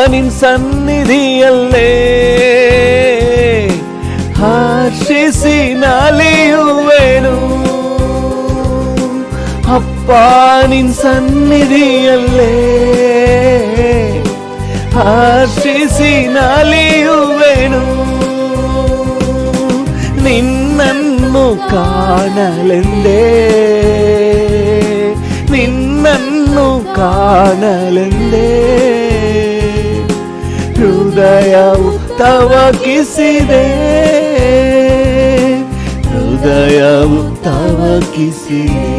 ನಿನ್ ಸನ್ನಿಧಿಯಲ್ಲೇ ಹರ್ಷಿಸಿ ನಲಿಯುವೆನು. ಅಪ್ಪ ನಿನ್ ಸನ್ನಿಧಿಯಲ್ಲೇ ಹರ್ಷಿಸಿ ನಲಿಯುವೆನು. ನಿನ್ನನ್ನು ಕಾಣಲೆಂದೇ ನಿನ್ನನ್ನು ಕಾಣಲೆಂದೇ ಹೃದಯವು ತವಕಿಸಿದೆ. ಹೃದಯವು ತವಕಿಸಿದೆ.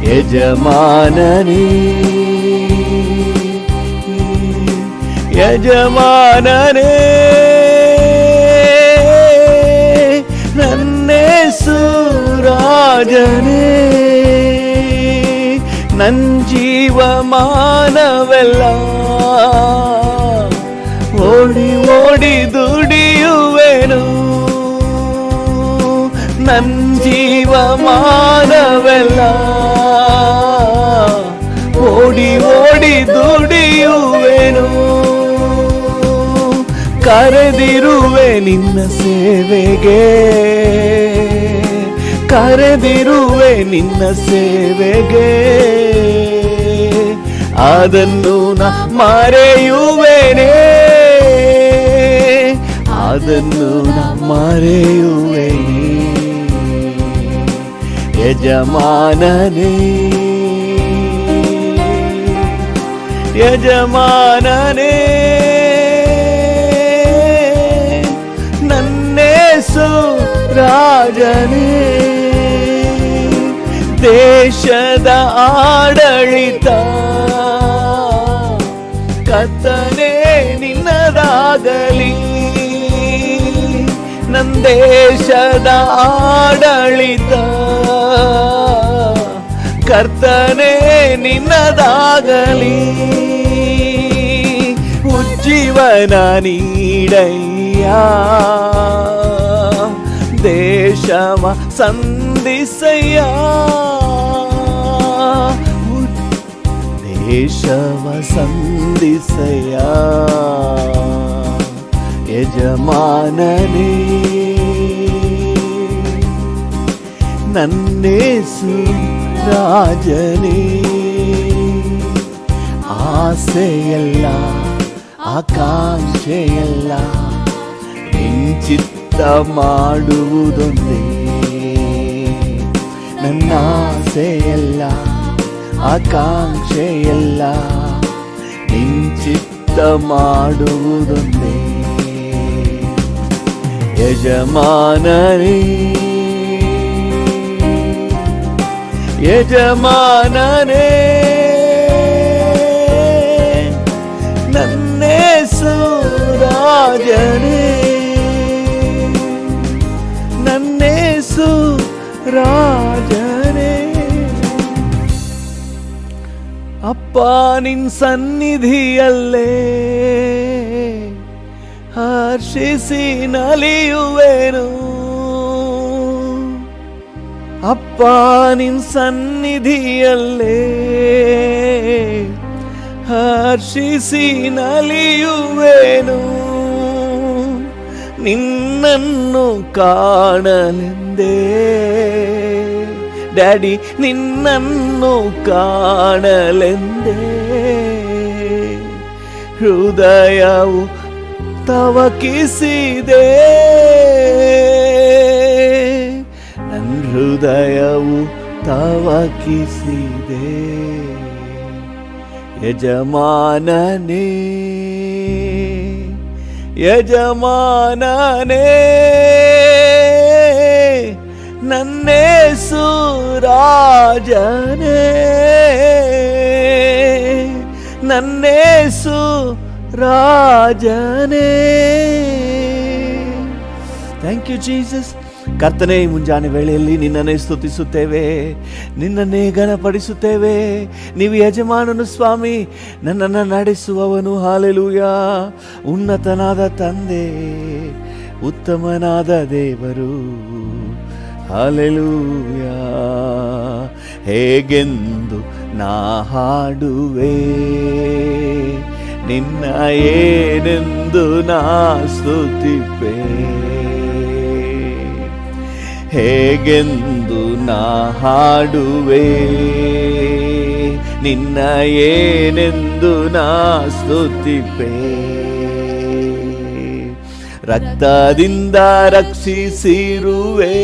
ಯಜಮಾನನೇ ಯಜಮಾನನೇ ನನ್ನೇಸು ರಾಜನೇ. ನನ್ ಜೀವಮಾನವೆಲ್ಲ ಓಡಿ ಓಡಿ ದುಡಿಯುವೆನು. ನನ್ ಜೀವಮಾನವೆಲ್ಲ ಓಡಿ ಓಡಿ ದುಡಿಯುವೆನು. ಕರೆದಿರುವೆ ನಿನ್ನ ಸೇವೆಗೆ, ಕರೆದಿರುವೆ ನಿನ್ನ ಸೇವೆಗೆ. ಅದನ್ನು ನಾ ಮರೆಯುವೆನೇ, ಅದನ್ನು ನಾ ಮರೆಯುವೆನೇ. ಯಜಮಾನನೇ ಯಜಮಾನನೇ ನನ್ನೇಸು ರಾಜನೇ. ದೇಶದ ಆಡಳಿತ ಕರ್ತನೇ ನಿನ್ನದಾಗಲಿ. ನನ್ನ ದೇಶದ ಆಡಳಿತ ಕರ್ತನೇ ನಿನ್ನದಾಗಲಿ. ಉಜ್ಜೀವನ ನೀಡಯ್ಯ, ದೇಶವ ಸಂಧಿಸಯ್ಯ. ದೇಶವ ಸಂಧಿಸಯ್ಯ. ಯಜಮಾನನೇ ನನ್ನೇಸು ರಾಜನೇ. ಆಸೆಯಲ್ಲ ಆಕಾಂಕ್ಷೆಯಲ್ಲ ಚಿತ್ತ ಮಾಡುವುದೊಂದೇ. ನನ್ನ ಆಸೆಯಲ್ಲ ಆಕಾಂಕ್ಷೆಯಲ್ಲ ಚಿತ್ತ ಮಾಡುವುದೊಂದೇ. ಯಜಮಾನನೇ ಯಜಮಾನನೇ ನನ್ನೇಸು ರಾಜನೇ. ನನ್ನೇಸು ರಾಜನೇ. ಅಪ್ಪ ನಿನ್ ಸನ್ನಿಧಿಯಲ್ಲೇ ಹರ್ಷಿಸಿ ನಲಿಯುವೆನು. ಅಪ್ಪ ನಿನ್ ಸನ್ನಿಧಿಯಲ್ಲೇ ಹರ್ಷಿಸಿ ನಲಿಯುವೆನು. ನಿನ್ನನ್ನು ಕಾಣಲೆಂದೇ ಡ್ಯಾಡಿ, ನಿನ್ನನ್ನು ಕಾಣಲೆಂದೇ ಹೃದಯವು ತವಕಿಸಿದೆ. ನನ್ನ ಹೃದಯವು ತವಕಿಸಿದೆ. ಯಜಮಾನನೇ ಯಜಮಾನನೇ ನನ್ನೇಸು ರಾಜನೇ. ನನ್ನೇಸು ರಾಜನೇ. Thank you Jesus. ಕರ್ತನೇ, ಮುಂಜಾನೆ ವೇಳೆಯಲ್ಲಿ ನಿನ್ನನ್ನೇ ಸ್ತುತಿಸುತ್ತೇವೆ, ನಿನ್ನನ್ನೇ ಗಣಪಡಿಸುತ್ತೇವೆ. ನೀವು ಯಜಮಾನನು ಸ್ವಾಮಿ, ನನ್ನನ್ನು ನಡೆಸುವವನು. ಹಾಲೆಲೂಯಾ. ಉನ್ನತನಾದ ತಂದೆ, ಉತ್ತಮನಾದ ದೇವರು. ಹಾಲೆಲೂಯಾ. ಹೇಗೆಂದು ನಾ ಹಾಡುವೆ, ನಿನ್ನ ಏನೆಂದು ನಾ ಸ್ತುತಿಪೆ. ಹೇಗೆಂದು ನಾ ಹಾಡುವೆ, ನಿನ್ನ ಏನೆಂದು ನಾ ಸ್ತುತಿಪೆ. ರಕ್ತದಿಂದ ರಕ್ಷಿಸಿರುವೆ,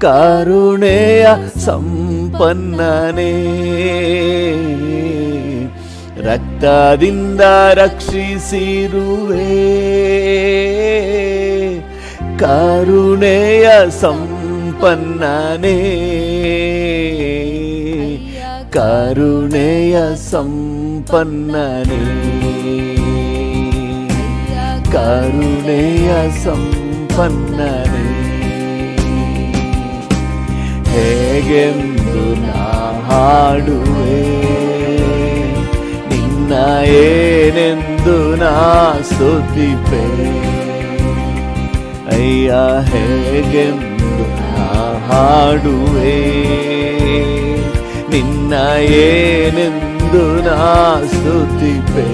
ಕರುಣೆಯ ಸಂಪನ್ನನೇ. ರಕ್ತದಿಂದ ರಕ್ಷಿಸಿರುವೆ, ಕರುಣೆಯ ಸಂಪನ್ನನೇ. ಕರುಣೆಯ ಸಂಪನ್ನನೇ, ಕರುಣೆಯ ಸಂಪನ್ನನೇ. ಹೇಗೆಂದು ನಾ ಹಾಡುವೆ, ನಿನ್ನ ಏನೆಂದು ನಾ ಸ್ತುತಿಪೆ. ಅಯ್ಯ ಹೇಗೆಂದು ನಾ ಹಾಡುವೆ, ನಿನ್ನ ಏನೆಂದು ನಾ ಸ್ತುತಿಪೆ.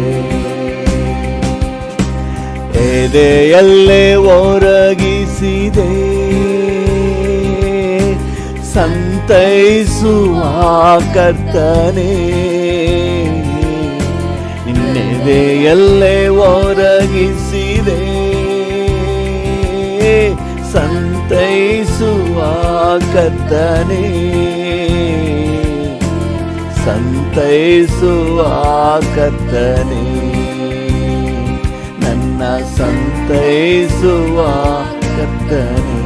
ಎದೆಯಲ್ಲೇ ಒರಗಿಸಿದೆ, ಸಂತೈಸುವ ಕರ್ತನೇ. ನಿನ್ನೆದೆಯಲ್ಲೇ ಒರಗಿಸಿದೆ, ಸಂತೈಸುವ ಕರ್ತನೇ. ಸಂತೈಸುವ ಕರ್ತನೇ, ನನ್ನ ಸಂತೈಸುವ ಕರ್ತನೇ.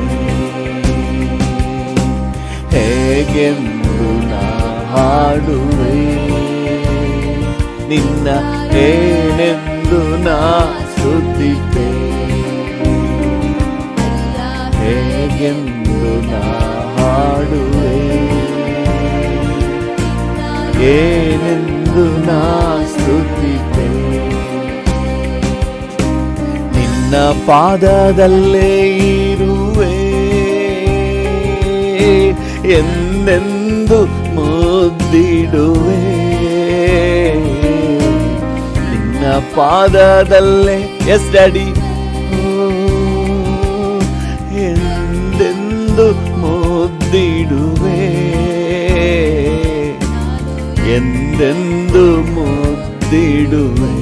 ಹೇಗೆಂದು ನಾ ಹಾಡುವೆ, ನಿನ್ನ ಏನೆಂದು ನಾ ಸ್ತುತಿಪೆ. ಹೇಗೆಂದು ನಾ ಹಾಡುವೆ, ಏನೆಂದು ನಾ ಸ್ತುತಿಪೆ. ನಿನ್ನ ಪಾದದಲ್ಲೇ ಇರುವೆ, ಎಂದೆಂದು ಮುದ್ದಿಡುವೆ. ನಿನ್ನ ಪಾದದಲ್ಲೇ, ಎಸ್ ಡ್ಯಾಡಿ, ಎಂದೆಂದು ಮುದ್ದಿಡುವೆ. ಎಂದೆಂದು ಮುದ್ದಿಡುವೆ,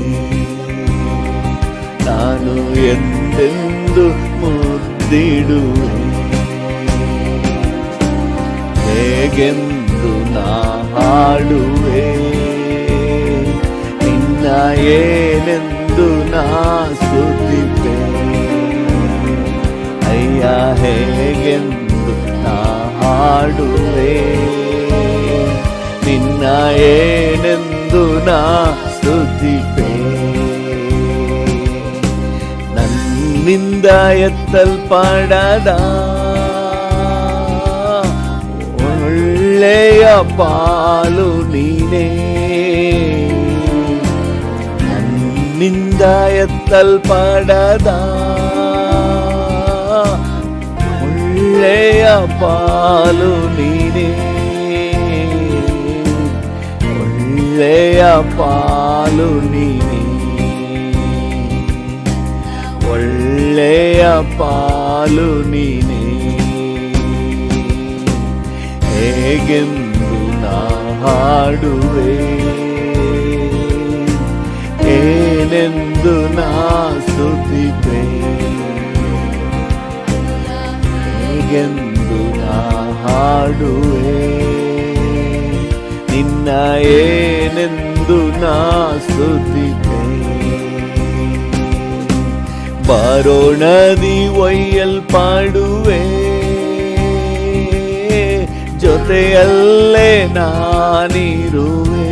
ನಾನು ಎಂದೆಂದು ಮುದ್ದಿಡುವೆ. ಹೇಗೆಂದು ನಾ ಹಾಡುವೆ, ನಿನ್ನ ಏನೆಂದು ನಾ ಸ್ತುತಿಪೆ. ಅಯ್ಯ ಹೇಗೆಂದು ನಾ ಹಾಡುವೆ, ನಿನ್ನ ಏನೆಂದು ನಾ ಸ್ತುತಿಪೆ. ನನ್ನಿಂದ ಎತ್ತಲ್ಪಡದ ಒಳ್ಳೆಯ ಪಾಲು ನೀನೇ. ನನ್ನಿಂದ ಎತ್ತಲ್ಪಡದ ಒಳ್ಳೆಯ ಪಾಲು ನೀನೇ. ಒಳ್ಳೆಯ ಪಾಲು ನೀನೇ, ಒಳ್ಳೆಯ ಪಾಲು ನೀನೇ. ಹೇಗೆಂದು ನಾ ಹಾಡುವೆ, ಏನೆಂದು ನಾ ಸ್ತುತಿಪೆ. ಹೇಗೆಂದು ನಾ ಹಾಡುವೆ, ನಿನ್ನ ಏನೆಂದು ನಾ ಸ್ತುತಿಪೆ. ಬರೋಣದಿ ಒಯ್ಯಲ್ಪಡುವೆ, ಜೊತೆಯಲ್ಲೇ ನಾನಿರುವೆ.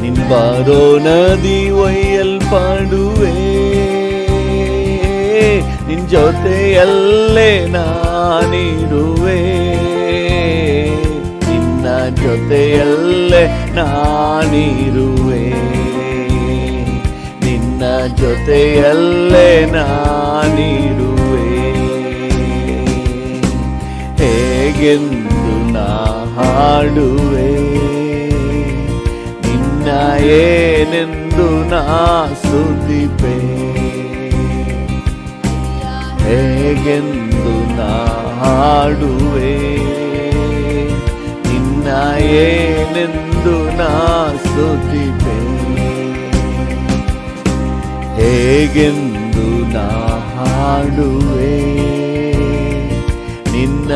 ನಿನ್ ಬರೋಣದಿ ಒಯ್ಯಲ್ಪಡುವೆ, ನಿನ್ ಜೊತೆಯಲ್ಲೇ ನಾನಿರುವೆ. ನಿನ್ನ ಜೊತೆಯಲ್ಲೇ ನಾನಿರುವೆ, ನಿನ್ನ ಜೊತೆಯಲ್ಲೇ ನಾನಿರುವೆ. ಹೇಗೆಂದು ಹಾಡುವೆ, ನಿನ್ನ ಏನೆಂದು ನಾ ಸ್ತುತಿಪೆ, ಹೇಗೆಂದು ನಾ ಹಾಡುವೆ, ನಿನ್ನ ಏನೆಂದು ನಾ ಸ್ತುತಿಪೆ, ಹೇಗೆಂದು ನಾ ಹಾಡುವೆ, ನಿನ್ನ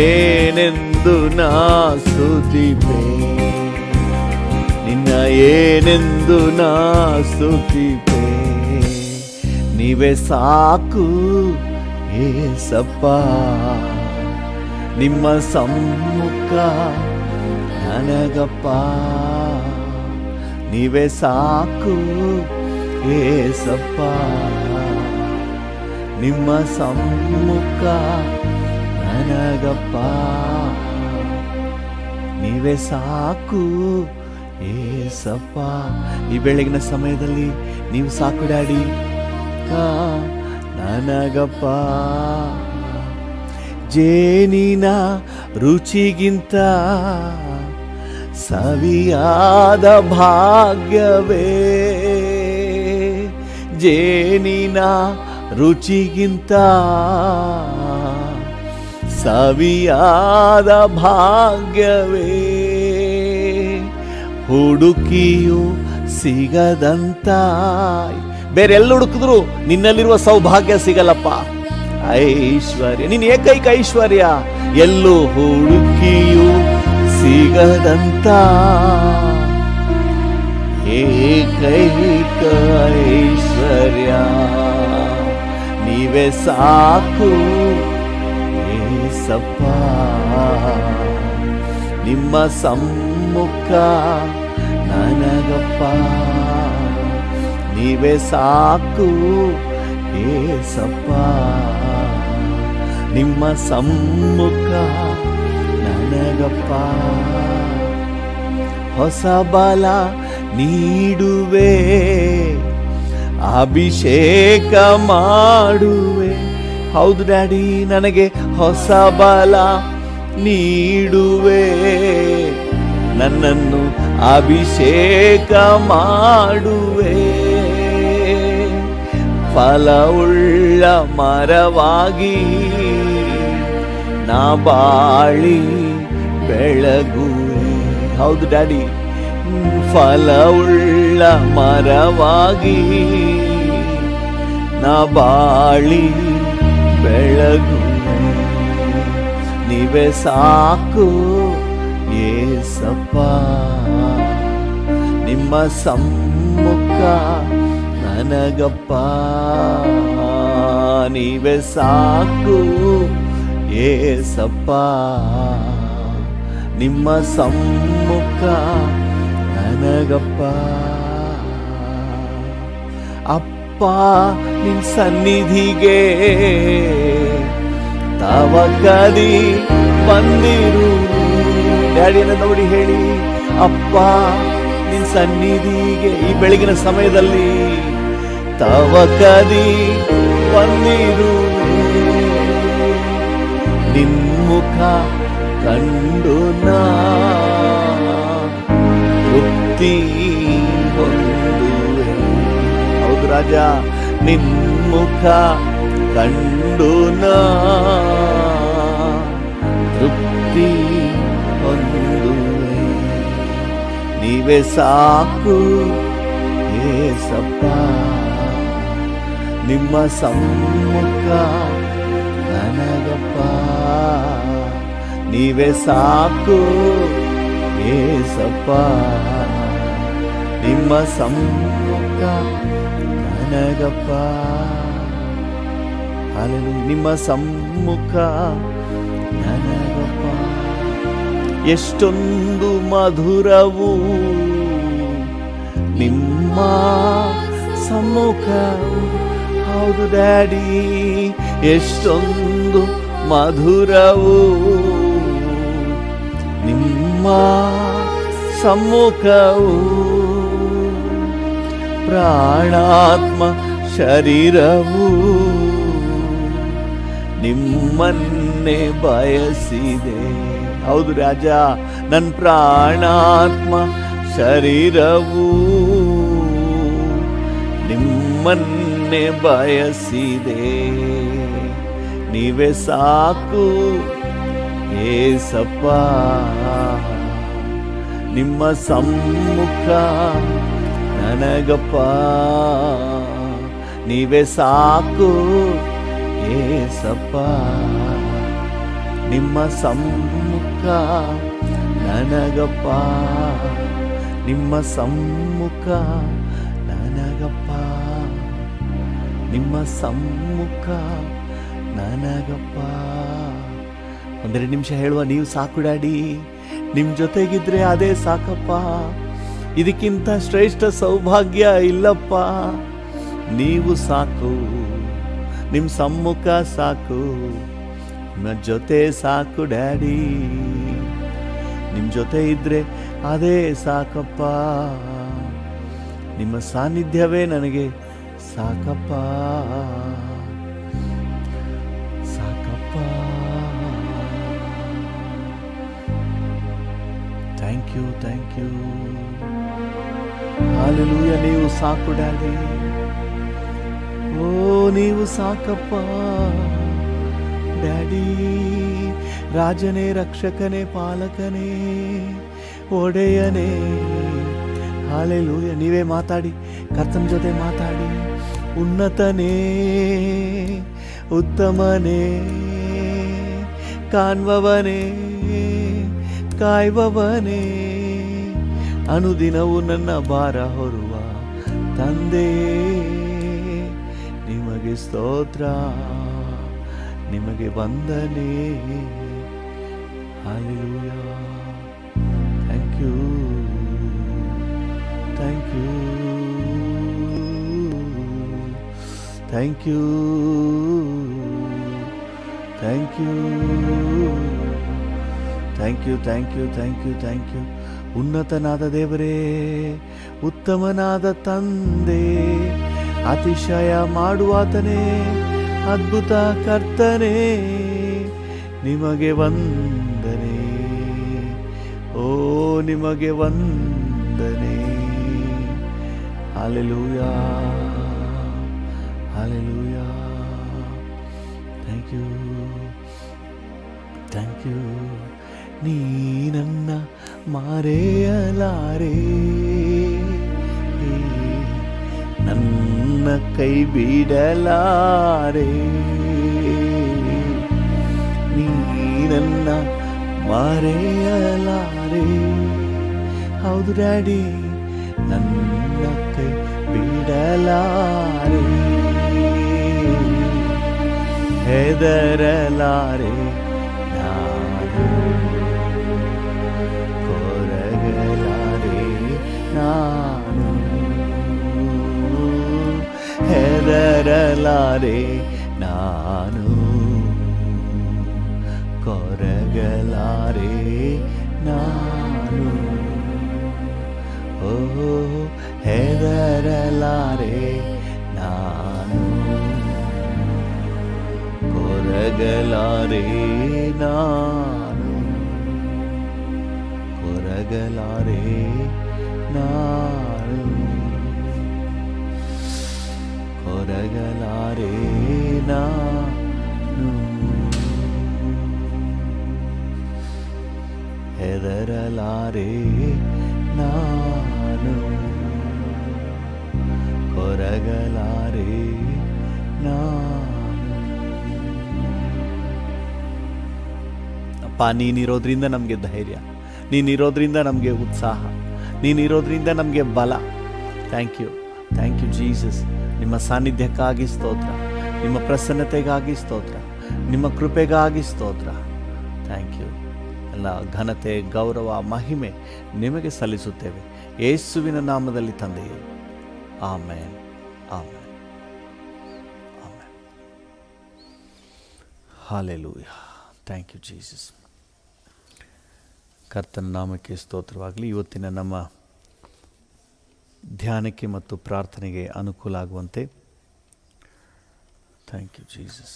ಏನೆಂದು ನಾ ಸ್ತುತಿಪೆ, ನಿನ್ನ ಏನೆಂದು ನಾ ಸ್ತುತಿಪೆ. ನೀವೇ ಸಾಕು ಏಸಪ್ಪ, ನಿಮ್ಮ ಸಮ್ಮುಖ ನನಗಪ್ಪ, ನೀವೇ ಸಾಕು ಏಸಪ್ಪ, ನಿಮ್ಮ ಸಮ್ಮುಖ ನನಗಪ್ಪ, ನೀವೇ ಸಾಕು ಏಸಪ್ಪ. ಈ ಬೆಳಗಿನ ಸಮಯದಲ್ಲಿ ನೀವು ಸಾಕು ಡ್ಯಾಡಿ ನನಗಪ್ಪ. ಜೇನಿನ ರುಚಿಗಿಂತ ಸವಿಯಾದ ಭಾಗ್ಯವೇ, ಜೇನಿನ ರುಚಿಗಿಂತ ಸವಿಯಾದ ಭಾಗ್ಯವೇ, ಹುಡುಕಿಯು ಸಿಗದಂತ, ಬೇರೆ ಎಲ್ಲ ಹುಡುಕಿದ್ರು ನಿನ್ನಲ್ಲಿರುವ ಸೌಭಾಗ್ಯ ಸಿಗಲ್ಲಪ್ಪ. ಐಶ್ವರ್ಯ ನಿನ್ನ ಏಕೈಕ ಐಶ್ವರ್ಯ, ಎಲ್ಲೂ ಹುಡುಕಿಯು ಸಿಗದಂತ ಏಕೈಕ ಐಶ್ವರ್ಯ, ನೀವೇ ಸಾಕು ಏಸಪ್ಪ, ನಿಮ್ಮ ಸಮ್ಮುಖ ನನಗಪ್ಪ, ನೀವೇ ಸಾಕು ಏಸಪ್ಪ, ನಿಮ್ಮ ಸಮ್ಮುಖ ನನಗಪ್ಪ. ಹೊಸ ಬಲ ನೀಡುವೆ, ಅಭಿಷೇಕ ಮಾಡುವೆ, ಹೌದು ಡ್ಯಾಡಿ ನನಗೆ ಹೊಸ ಬಲ ನೀಡುವೆ, ನನ್ನನ್ನು ಅಭಿಷೇಕ ಮಾಡುವೆ, ಫಲವುಳ್ಳ ಮರವಾಗಿ ನಾ ಬಾಳಿ ಬೆಳಗುವೆ, ಹೌದು ಡ್ಯಾಡಿ ಫಲವುಳ್ಳ ಮರವಾಗಿ ನಾ ಬಾಳಿ ಬೆಳಗುವೆ, ನೀವೇ ಸಾಕು ಏಸಪ್ಪ, ನಿಮ್ಮ ಸಮ್ಮುಖ ನನಗಪ್ಪ, ನೀವೇ ಸಾಕು ಏಸಪ್ಪ, ನಿಮ್ಮ ಸಮ್ಮುಖ ನನಗಪ್ಪ. ಅಪ್ಪ ನಿನ್ ಸನ್ನಿಧಿಗೆ ತವಕದಿ ಬಂದಿರು, ಡ್ಯಾಡಿಯನ್ನ ನೋಡಿ ಹೇಳಿ, ಅಪ್ಪ ನಿನ್ ಸನ್ನಿಧಿಗೆ ಈ ಬೆಳಗಿನ ಸಮಯದಲ್ಲಿ ತವಕದಿ ಬಂದಿರು, ನಿನ್ಮುಖ ಕಂಡು ನಾ ತೃಪ್ತಿ ಹೊಂದುವೆ, ಹೌದು ರಾಜ ನಿನ್ಮುಖ ಕಂಡು ನಾ ತೃಪ್ತಿ ಹೊಂದುವೆ, ನೀವೇ ಸಾಕು ಏಸಪ್ಪ, ನಿಮ್ಮ ಸಮ್ಮುಖ ನನಗಪ್ಪ, ನೀವೇ ಸಾಕು ಏಸಪ್ಪ, ನಿಮ್ಮ ಸಮ್ಮುಖ ನನಗಪ್ಪ. ಹಲ್ಲೆಲೂಯಾ, ನಿಮ್ಮ ಸಮ್ಮುಖ ನನಗಪ್ಪ. ಎಷ್ಟೊಂದು ಮಧುರವು ನಿಮ್ಮ ಸಮ್ಮುಖವು, ಹೌದು ಡ್ಯಾಡಿ ಎಷ್ಟೊಂದು ಮಧುರವು ನಿಮ್ಮ ಸಮ್ಮುಖವು, ಪ್ರಾಣಾತ್ಮ ಶರೀರವು ನಿಮ್ಮನ್ನೇ ಬಯಸಿದೆ, ಹೌದು ರಾಜ ನನ್ನ ಪ್ರಾಣಾತ್ಮ ಶರೀರವು ನಿಮ್ಮನ್ನೇ ಬಯಸಿದೆ. ನೀವೇ ಸಾಕು ಏಸಪ್ಪ, ನಿಮ್ಮ ಸಮ್ಮುಖ ನನಗಪ್ಪ. ನೀವೇ ಸಾಕು ಏಸಪ್ಪ, ನಿಮ್ಮ ಸಮ್ಮುಖ ನನಗಪ್ಪ. ನಿಮ್ಮ ಸಮ್ಮುಖ ನನಗಪ್ಪ, ನಿಮ್ಮ ಸಮ್ಮುಖ ನನಗಪ್ಪ. ಒಂದೆರಡು ನಿಮಿಷ ಹೇಳುವ, ನೀವು ಸಾಕು ಡ್ಯಾಡಿ, ನಿಮ್ಮ ಜೊತೆಗಿದ್ರೆ ಅದೇ ಸಾಕಪ್ಪ. ಇದಕ್ಕಿಂತ ಶ್ರೇಷ್ಠ ಸೌಭಾಗ್ಯ ಇಲ್ಲಪ್ಪ. ನೀವು ಸಾಕು, ನಿಮ್ಮ ಸಮ್ಮುಖ ಸಾಕು, ನಿಮ್ಮ ಜೊತೆ ಸಾಕು ಡ್ಯಾಡಿ. ನಿಮ್ಮ ಜೊತೆ ಇದ್ರೆ ಅದೇ ಸಾಕಪ್ಪ. ನಿಮ್ಮ ಸಾನ್ನಿಧ್ಯವೇ ನನಗೆ ಸಾಕಪ್ಪ, ಸಾಕಪ್ಪ. Thank you, thank you. Hallelujah. ನೀವು ಸಾಕು ಡ್ಯಾಡಿ. ಓ ನೀವು ಸಾಕಪ್ಪ ಡ್ಯಾಡಿ. ರಾಜನೇ, ರಕ್ಷಕನೇ, ಪಾಲಕನೇ, ಒಡೆಯನೇ. ಹಲ್ಲೆಲೂಯಾ. ನೀವೇ ಮಾತಾಡಿ, ಕರ್ತನ ಜೊತೆ ಮಾತಾಡಿ. ಉನ್ನತನೇ, ಉತ್ತಮನೇ, ಕಾಣ್ಬವನೇ, ಕಾಯ್ಬವನೇ, ಅನುದಿನವೂ ನನ್ನ ಭಾರ ಹೊರುವ ತಂದೆ. ನಿಮಗೆ ಸ್ತೋತ್ರ, ನಿಮಗೆ ವಂದನೆ. Hallelujah. Thank you, thank you, thank you, thank you, thank you, thank you, thank you, thank you. ಉನ್ನತನಾದ ದೇವರೇ, ಉತ್ತಮನಾದ ತಂದೆ, ಅತಿಶಯ ಮಾಡುವಾತನೇ, ಅದ್ಭುತ ಕರ್ತನೇ, ನಿಮಗೆ ವಂದನೆ. ಓ ನಿಮಗೆ ವಂದನೆ. Hallelujah, hallelujah. Thank you, thank you. ನೀ ನನ್ನ ಮರೆಯಲಾರೆ, ನನ್ನ ಕೈ ಬಿಡಲಾರೆ. ನೀ ನನ್ನ ಮರೆಯಲಾರೆ. ಹೌದು ಡ್ಯಾಡಿ, ನನ್ನ ಕೈ ಬಿಡಲಾರೆ. ಹೆದರಲಾರೆ ನಾನು, ಕೊರಗಲಾರೆ ನಾನು. ಹೆದರಲಾರೆ ನಾನು, ಕೊರಗಲಾರೆ ನಾನು. ಓ ಹೆದರಲಾರೆ ನಾನು, ಕೊರಗಲಾರೆ ನಾನು, ಕೊರಗಲಾರೆ ನಾನು, ಕೊರಗಲಾರೆ ನಾನು. ಹೆದರಲಾರೆ ನಾನು, ಕೊರಗಲಾರೆ ನಾನು. ಅಪ್ಪ, ನೀನಿರೋದ್ರಿಂದ ನಮಗೆ ಧೈರ್ಯ, ನೀನಿರೋದ್ರಿಂದ ನಮಗೆ ಉತ್ಸಾಹ, ನೀನಿರೋದ್ರಿಂದ ನಮಗೆ ಬಲ. Thank you, thank you Jesus. ನಿಮ್ಮ ಸಾನ್ನಿಧ್ಯಕ್ಕಾಗಿ ಸ್ತೋತ್ರ, ನಿಮ್ಮ ಪ್ರಸನ್ನತೆಗಾಗಿ ಸ್ತೋತ್ರ, ನಿಮ್ಮ ಕೃಪೆಗಾಗಿ ಸ್ತೋತ್ರ. Thank you. ಎಲ್ಲ ಘನತೆ, ಗೌರವ, ಮಹಿಮೆ ನಿಮಗೆ ಸಲ್ಲಿಸುತ್ತೇವೆ ಯೇಸುವಿನ ನಾಮದಲ್ಲಿ ತಂದೆಯೇ. Amen, amen, amen. Hallelujah. Thank you Jesus. ಕರ್ತನ ನಾಮಕ್ಕೆ ಸ್ತೋತ್ರವಾಗಲಿ. ಇವತ್ತಿನ ನಮ್ಮ ಧ್ಯಾನಕ್ಕೆ ಮತ್ತು ಪ್ರಾರ್ಥನೆಗೆ ಅನುಕೂಲ ಆಗುವಂತೆ ಥ್ಯಾಂಕ್ ಯು ಜೀಸಸ್.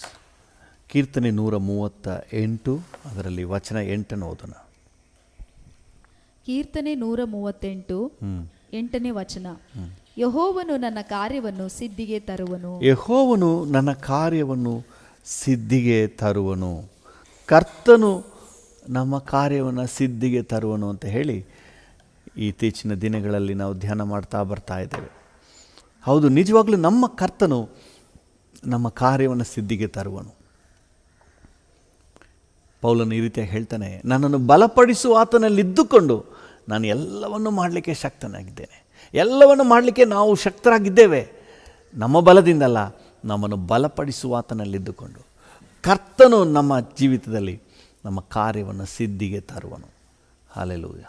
ಕೀರ್ತನೆ 138, ಅದರಲ್ಲಿ ವಚನ 8 ಓದೋಣ. ಕೀರ್ತನೆ 138 8ನೇ ವಚನ. ಯೆಹೋವನು ನನ್ನ ಕಾರ್ಯವನ್ನು ಸಿದ್ಧಿಗೆ ತರುವನು. ಯೆಹೋವನು ನನ್ನ ಕಾರ್ಯವನ್ನು ಸಿದ್ಧಿಗೆ ತರುವನು. ಕರ್ತನು ನಮ್ಮ ಕಾರ್ಯವನ್ನು ಸಿದ್ಧಿಗೆ ತರುವನು ಅಂತ ಹೇಳಿ ಇತ್ತೀಚಿನ ದಿನಗಳಲ್ಲಿ ನಾವು ಧ್ಯಾನ ಮಾಡ್ತಾ ಬರ್ತಾ ಇದ್ದೇವೆ. ಹೌದು, ನಿಜವಾಗ್ಲೂ ನಮ್ಮ ಕರ್ತನು ನಮ್ಮ ಕಾರ್ಯವನ್ನು ಸಿದ್ಧಿಗೆ ತರುವನು. ಪೌಲನು ಈ ರೀತಿಯಾಗಿ ಹೇಳ್ತಾನೆ, ನನ್ನನ್ನು ಬಲಪಡಿಸುವ ಆತನಲ್ಲಿದ್ದುಕೊಂಡು ನಾನು ಎಲ್ಲವನ್ನು ಮಾಡಲಿಕ್ಕೆ ಶಕ್ತನಾಗಿದ್ದೇನೆ. ಎಲ್ಲವನ್ನು ಮಾಡಲಿಕ್ಕೆ ನಾವು ಶಕ್ತರಾಗಿದ್ದೇವೆ, ನಮ್ಮ ಬಲದಿಂದಲ್ಲ, ನಮ್ಮನ್ನು ಬಲಪಡಿಸುವ ಆತನಲ್ಲಿದ್ದುಕೊಂಡು. ಕರ್ತನು ನಮ್ಮ ಜೀವಿತದಲ್ಲಿ ನಮ್ಮ ಕಾರ್ಯವನ್ನು ಸಿದ್ಧಿಗೆ ತರುವನು. ಹಲ್ಲೆಲೂಯಾ.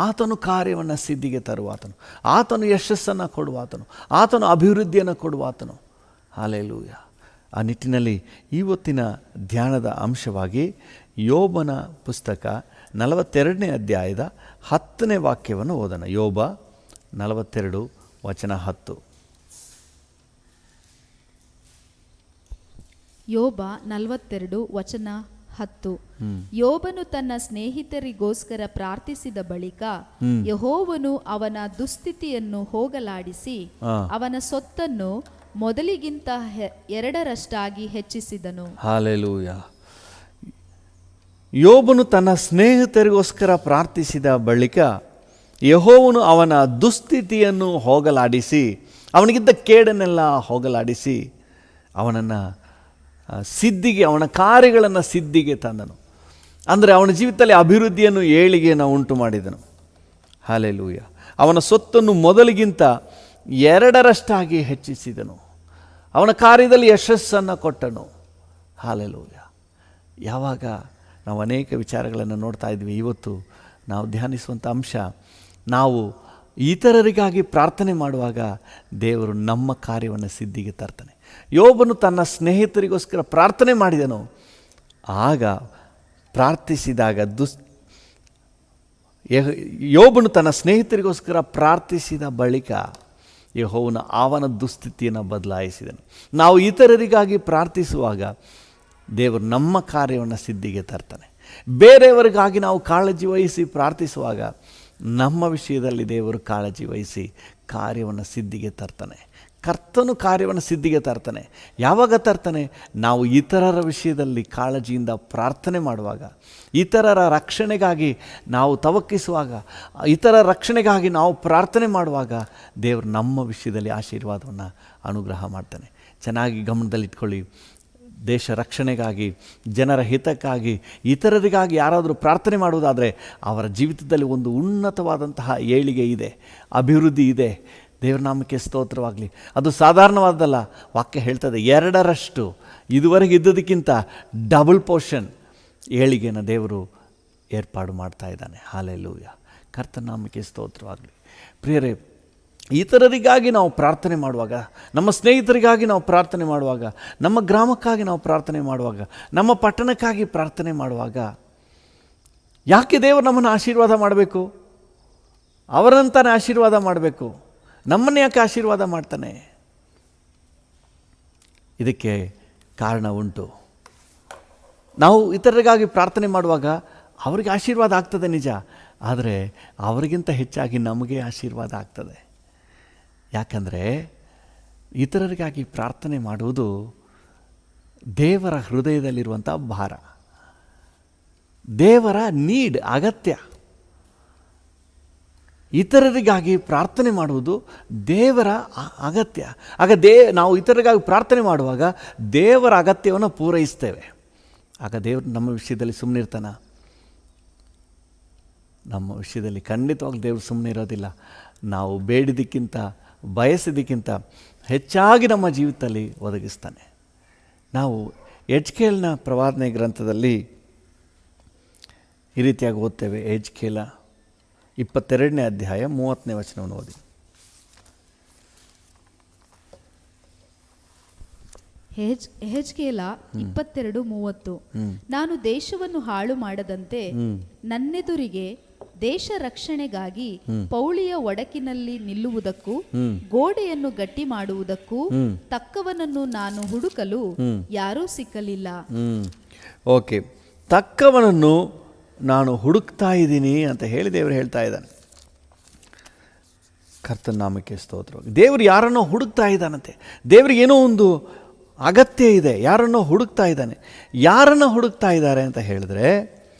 ಆತನು ಕಾರ್ಯವನ್ನು ಸಿದ್ಧಿಗೆ ತರುವಾತನು, ಆತನು ಯಶಸ್ಸನ್ನು ಕೊಡುವಾತನು, ಆತನು ಅಭಿವೃದ್ಧಿಯನ್ನು ಕೊಡುವಾತನು. ಹಲ್ಲೆಲೂಯಾ. ಆ ನಿಟ್ಟಿನಲ್ಲಿ ಇವತ್ತಿನ ಧ್ಯಾನದ ಅಂಶವಾಗಿ ಯೋಬನ ಪುಸ್ತಕ 42ನೇ ಅಧ್ಯಾಯದ 10ನೇ ವಾಕ್ಯವನ್ನು ಓದೋಣ. ಯೋಬ 42 ವಚನ 10. ಯೋಬ 42 ವಚನ 10. ಯೋಬನು ತನ್ನ ಸ್ನೇಹಿತರಿಗೋಸ್ಕರ ಪ್ರಾರ್ಥಿಸಿದ ಬಳಿಕ ಯೆಹೋವನು ಅವನ ದುಸ್ಥಿತಿಯನ್ನು ಹೋಗಲಾಡಿಸಿ ಅವನ ಸೊತ್ತನ್ನು ಮೊದಲಿಗಿಂತ 2ರಷ್ಟಾಗಿ ಹೆಚ್ಚಿಸಿದನು. ಹಲ್ಲೆಲೂಯಾ. ಯೋಬನು ತನ್ನ ಸ್ನೇಹಿತರಿಗೋಸ್ಕರ ಪ್ರಾರ್ಥಿಸಿದ ಬಳಿಕ ಯೆಹೋವನು ಅವನ ದುಸ್ಥಿತಿಯನ್ನು ಹೋಗಲಾಡಿಸಿ, ಅವನಿಗಿದ್ದ ಕೇಡನ್ನೆಲ್ಲ ಹೋಗಲಾಡಿಸಿ ಅವನನ್ನು ಸಿದ್ಧಿಗೆ, ಅವನ ಕಾರ್ಯಗಳನ್ನು ಸಿದ್ಧಿಗೆ ತಂದನು. ಅಂದರೆ ಅವನ ಜೀವಿತದಲ್ಲಿ ಅಭಿವೃದ್ಧಿಯನ್ನು, ಏಳಿಗೆಯನ್ನು ಉಂಟು ಮಾಡಿದನು. ಹಲ್ಲೆಲೂಯಾ. ಅವನ ಸೊತ್ತನ್ನು ಮೊದಲಿಗಿಂತ 2ರಷ್ಟಾಗಿ ಹೆಚ್ಚಿಸಿದನು. ಅವನ ಕಾರ್ಯದಲ್ಲಿ ಯಶಸ್ಸನ್ನು ಕೊಟ್ಟನು. ಹಲ್ಲೆಲೂಯಾ. ಯಾವಾಗ ನಾವು ಅನೇಕ ವಿಚಾರಗಳನ್ನು ನೋಡ್ತಾ ಇದ್ವಿ, ಇವತ್ತು ನಾವು ಧ್ಯಾನಿಸುವಂಥ ಅಂಶ, ನಾವು ಇತರರಿಗಾಗಿ ಪ್ರಾರ್ಥನೆ ಮಾಡುವಾಗ ದೇವರು ನಮ್ಮ ಕಾರ್ಯವನ್ನು ಸಿದ್ಧಿಗೆ ತರ್ತಾನೆ. ಯೋಬನು ತನ್ನ ಸ್ನೇಹಿತರಿಗೋಸ್ಕರ ಪ್ರಾರ್ಥನೆ ಮಾಡಿದನು. ಆಗ ಪ್ರಾರ್ಥಿಸಿದಾಗ ಯೋಬನು ತನ್ನ ಸ್ನೇಹಿತರಿಗೋಸ್ಕರ ಪ್ರಾರ್ಥಿಸಿದ ಬಳಿಕ ಯೆಹೋವನು ಅವನ ದುಸ್ಥಿತಿಯನ್ನು ಬದಲಾಯಿಸಿದನು. ನಾವು ಇತರರಿಗಾಗಿ ಪ್ರಾರ್ಥಿಸುವಾಗ ದೇವರು ನಮ್ಮ ಕಾರ್ಯವನ್ನು ಸಿದ್ಧಿಗೆ ತರ್ತಾನೆ. ಬೇರೆಯವರಿಗಾಗಿ ನಾವು ಕಾಳಜಿ ವಹಿಸಿ ಪ್ರಾರ್ಥಿಸುವಾಗ ನಮ್ಮ ವಿಷಯದಲ್ಲಿ ದೇವರು ಕಾಳಜಿ ವಹಿಸಿ ಕಾರ್ಯವನ್ನು ಸಿದ್ಧಿಗೆ ತರ್ತಾನೆ. ಕರ್ತನು ಕಾರ್ಯವನ್ನು ಸಿದ್ಧಿಗೆ ತರ್ತಾನೆ. ಯಾವಾಗ ತರ್ತಾನೆ? ನಾವು ಇತರರ ವಿಷಯದಲ್ಲಿ ಕಾಳಜಿಯಿಂದ ಪ್ರಾರ್ಥನೆ ಮಾಡುವಾಗ, ಇತರರ ರಕ್ಷಣೆಗಾಗಿ ನಾವು ತವಕಿಸುವಾಗ, ಇತರರ ರಕ್ಷಣೆಗಾಗಿ ನಾವು ಪ್ರಾರ್ಥನೆ ಮಾಡುವಾಗ ದೇವರು ನಮ್ಮ ವಿಷಯದಲ್ಲಿ ಆಶೀರ್ವಾದವನ್ನು ಅನುಗ್ರಹ ಮಾಡ್ತಾನೆ. ಚೆನ್ನಾಗಿ ಗಮನದಲ್ಲಿಟ್ಕೊಳ್ಳಿ. ದೇಶ ರಕ್ಷಣೆಗಾಗಿ, ಜನರ ಹಿತಕ್ಕಾಗಿ, ಇತರರಿಗಾಗಿ ಯಾರಾದರೂ ಪ್ರಾರ್ಥನೆ ಮಾಡುವುದಾದರೆ ಅವರ ಜೀವಿತದಲ್ಲಿ ಒಂದು ಉನ್ನತವಾದಂತಹ ಏಳಿಗೆ ಇದೆ, ಅಭಿವೃದ್ಧಿ ಇದೆ. ದೇವರ ನಾಮಕ್ಕೆ ಸ್ತೋತ್ರವಾಗಲಿ. ಅದು ಸಾಧಾರಣವಾದಲ್ಲ. ವಾಕ್ಯ ಹೇಳ್ತದೆ 2ರಷ್ಟು, ಇದುವರೆಗೆ ಇದ್ದದಕ್ಕಿಂತ ಡಬಲ್ ಪೋರ್ಷನ್ ಏಳಿಗೆಯನ್ನು ದೇವರು ಏರ್ಪಾಡು ಮಾಡ್ತಾ ಇದ್ದಾನೆ. ಹಲ್ಲೆಲೂಯಾ. ಕರ್ತನ ನಾಮಕ್ಕೆ ಸ್ತೋತ್ರವಾಗಲಿ. ಪ್ರಿಯರೇ, ಇತರರಿಗಾಗಿ ನಾವು ಪ್ರಾರ್ಥನೆ ಮಾಡುವಾಗ, ನಮ್ಮ ಸ್ನೇಹಿತರಿಗಾಗಿ ನಾವು ಪ್ರಾರ್ಥನೆ ಮಾಡುವಾಗ, ನಮ್ಮ ಗ್ರಾಮಕ್ಕಾಗಿ ನಾವು ಪ್ರಾರ್ಥನೆ ಮಾಡುವಾಗ, ನಮ್ಮ ಪಟ್ಟಣಕ್ಕಾಗಿ ಪ್ರಾರ್ಥನೆ ಮಾಡುವಾಗ, ಯಾಕೆ ದೇವರು ನಮ್ಮನ್ನು ಆಶೀರ್ವಾದ ಮಾಡಬೇಕು? ಅವರಂತಾನೆ ಆಶೀರ್ವಾದ ಮಾಡಬೇಕು. ನಮ್ಮನ್ನು ಯಾಕೆ ಆಶೀರ್ವಾದ ಮಾಡ್ತಾನೆ? ಇದಕ್ಕೆ ಕಾರಣ ಉಂಟು. ನಾವು ಇತರರಿಗಾಗಿ ಪ್ರಾರ್ಥನೆ ಮಾಡುವಾಗ ಅವರಿಗೆ ಆಶೀರ್ವಾದ ಆಗ್ತದೆ ನಿಜ, ಆದರೆ ಅವರಿಗಿಂತ ಹೆಚ್ಚಾಗಿ ನಮಗೆ ಆಶೀರ್ವಾದ ಆಗ್ತದೆ. ಯಾಕಂದರೆ ಇತರರಿಗಾಗಿ ಪ್ರಾರ್ಥನೆ ಮಾಡುವುದು ದೇವರ ಹೃದಯದಲ್ಲಿರುವಂಥ ಭಾರ, ದೇವರ ನೀಡ್, ಅಗತ್ಯ. ಇತರರಿಗಾಗಿ ಪ್ರಾರ್ಥನೆ ಮಾಡುವುದು ದೇವರ ಅಗತ್ಯ. ಆಗ ನಾವು ಇತರರಿಗಾಗಿ ಪ್ರಾರ್ಥನೆ ಮಾಡುವಾಗ ದೇವರ ಅಗತ್ಯವನ್ನು ಪೂರೈಸ್ತೇವೆ. ಆಗ ದೇವರು ನಮ್ಮ ವಿಷಯದಲ್ಲಿ ಸುಮ್ಮನೆ ಇರ್ತಾನ? ನಮ್ಮ ವಿಷಯದಲ್ಲಿ ಖಂಡಿತವಾಗ್ಲೂ ದೇವರು ಸುಮ್ಮನೆ ಇರೋದಿಲ್ಲ. ನಾವು ಬೇಡಿದ್ದಕ್ಕಿಂತ, ಬಯಸಿದ್ದಕ್ಕಿಂತ ಹೆಚ್ಚಾಗಿ ನಮ್ಮ ಜೀವಿತದಲ್ಲಿ ಒದಗಿಸ್ತಾನೆ. ನಾವು ಎಜ್ಕೇಲನ ಪ್ರವಾದನೆ ಗ್ರಂಥದಲ್ಲಿ ಈ ರೀತಿಯಾಗಿ ಓದ್ತೇವೆ. ಎಜ್ಕೇಲ 22ನೇ ಅಧ್ಯಾಯ 30ನೇ ವಚನವನ್ನು ಓದಿ. ಎಹೆಜ್ಕೇಲ 22:30. ನಾನು ದೇಶವನ್ನು ಹಾಳು ಮಾಡದಂತೆ ನನ್ನೆದುರಿಗೆ ದೇಶ ರಕ್ಷಣೆಗಾಗಿ ಪೌಳಿಯ ಒಡಕಿನಲ್ಲಿ ನಿಲ್ಲುವುದಕ್ಕೂ ಗೋಡೆಯನ್ನು ಗಟ್ಟಿ ಮಾಡುವುದಕ್ಕೂ ತಕ್ಕವನನ್ನು ನಾನು ಹುಡುಕಲು ಯಾರೂ ಸಿಕ್ಕಲಿಲ್ಲ. ಓಕೆ, ತಕ್ಕವನನ್ನು ನಾನು ಹುಡುಕ್ತಾ ಇದ್ದೀನಿ ಅಂತ ಹೇಳಿ ದೇವರು ಹೇಳ್ತಾ ಇದ್ದಾನೆ. ಕರ್ತನ ನಾಮಕ್ಕೆ ಸ್ತೋತ್ರ. ದೇವರು ಯಾರನ್ನೋ ಹುಡುಕ್ತಾ ಇದ್ದಾನಂತೆ. ದೇವರಿಗೆ ಏನೋ ಒಂದು ಅಗತ್ಯ ಇದೆ, ಯಾರನ್ನೋ ಹುಡುಕ್ತಾ ಇದ್ದಾನೆ. ಯಾರನ್ನು ಹುಡುಕ್ತಾ ಇದ್ದಾರೆ ಅಂತ ಹೇಳಿದ್ರೆ,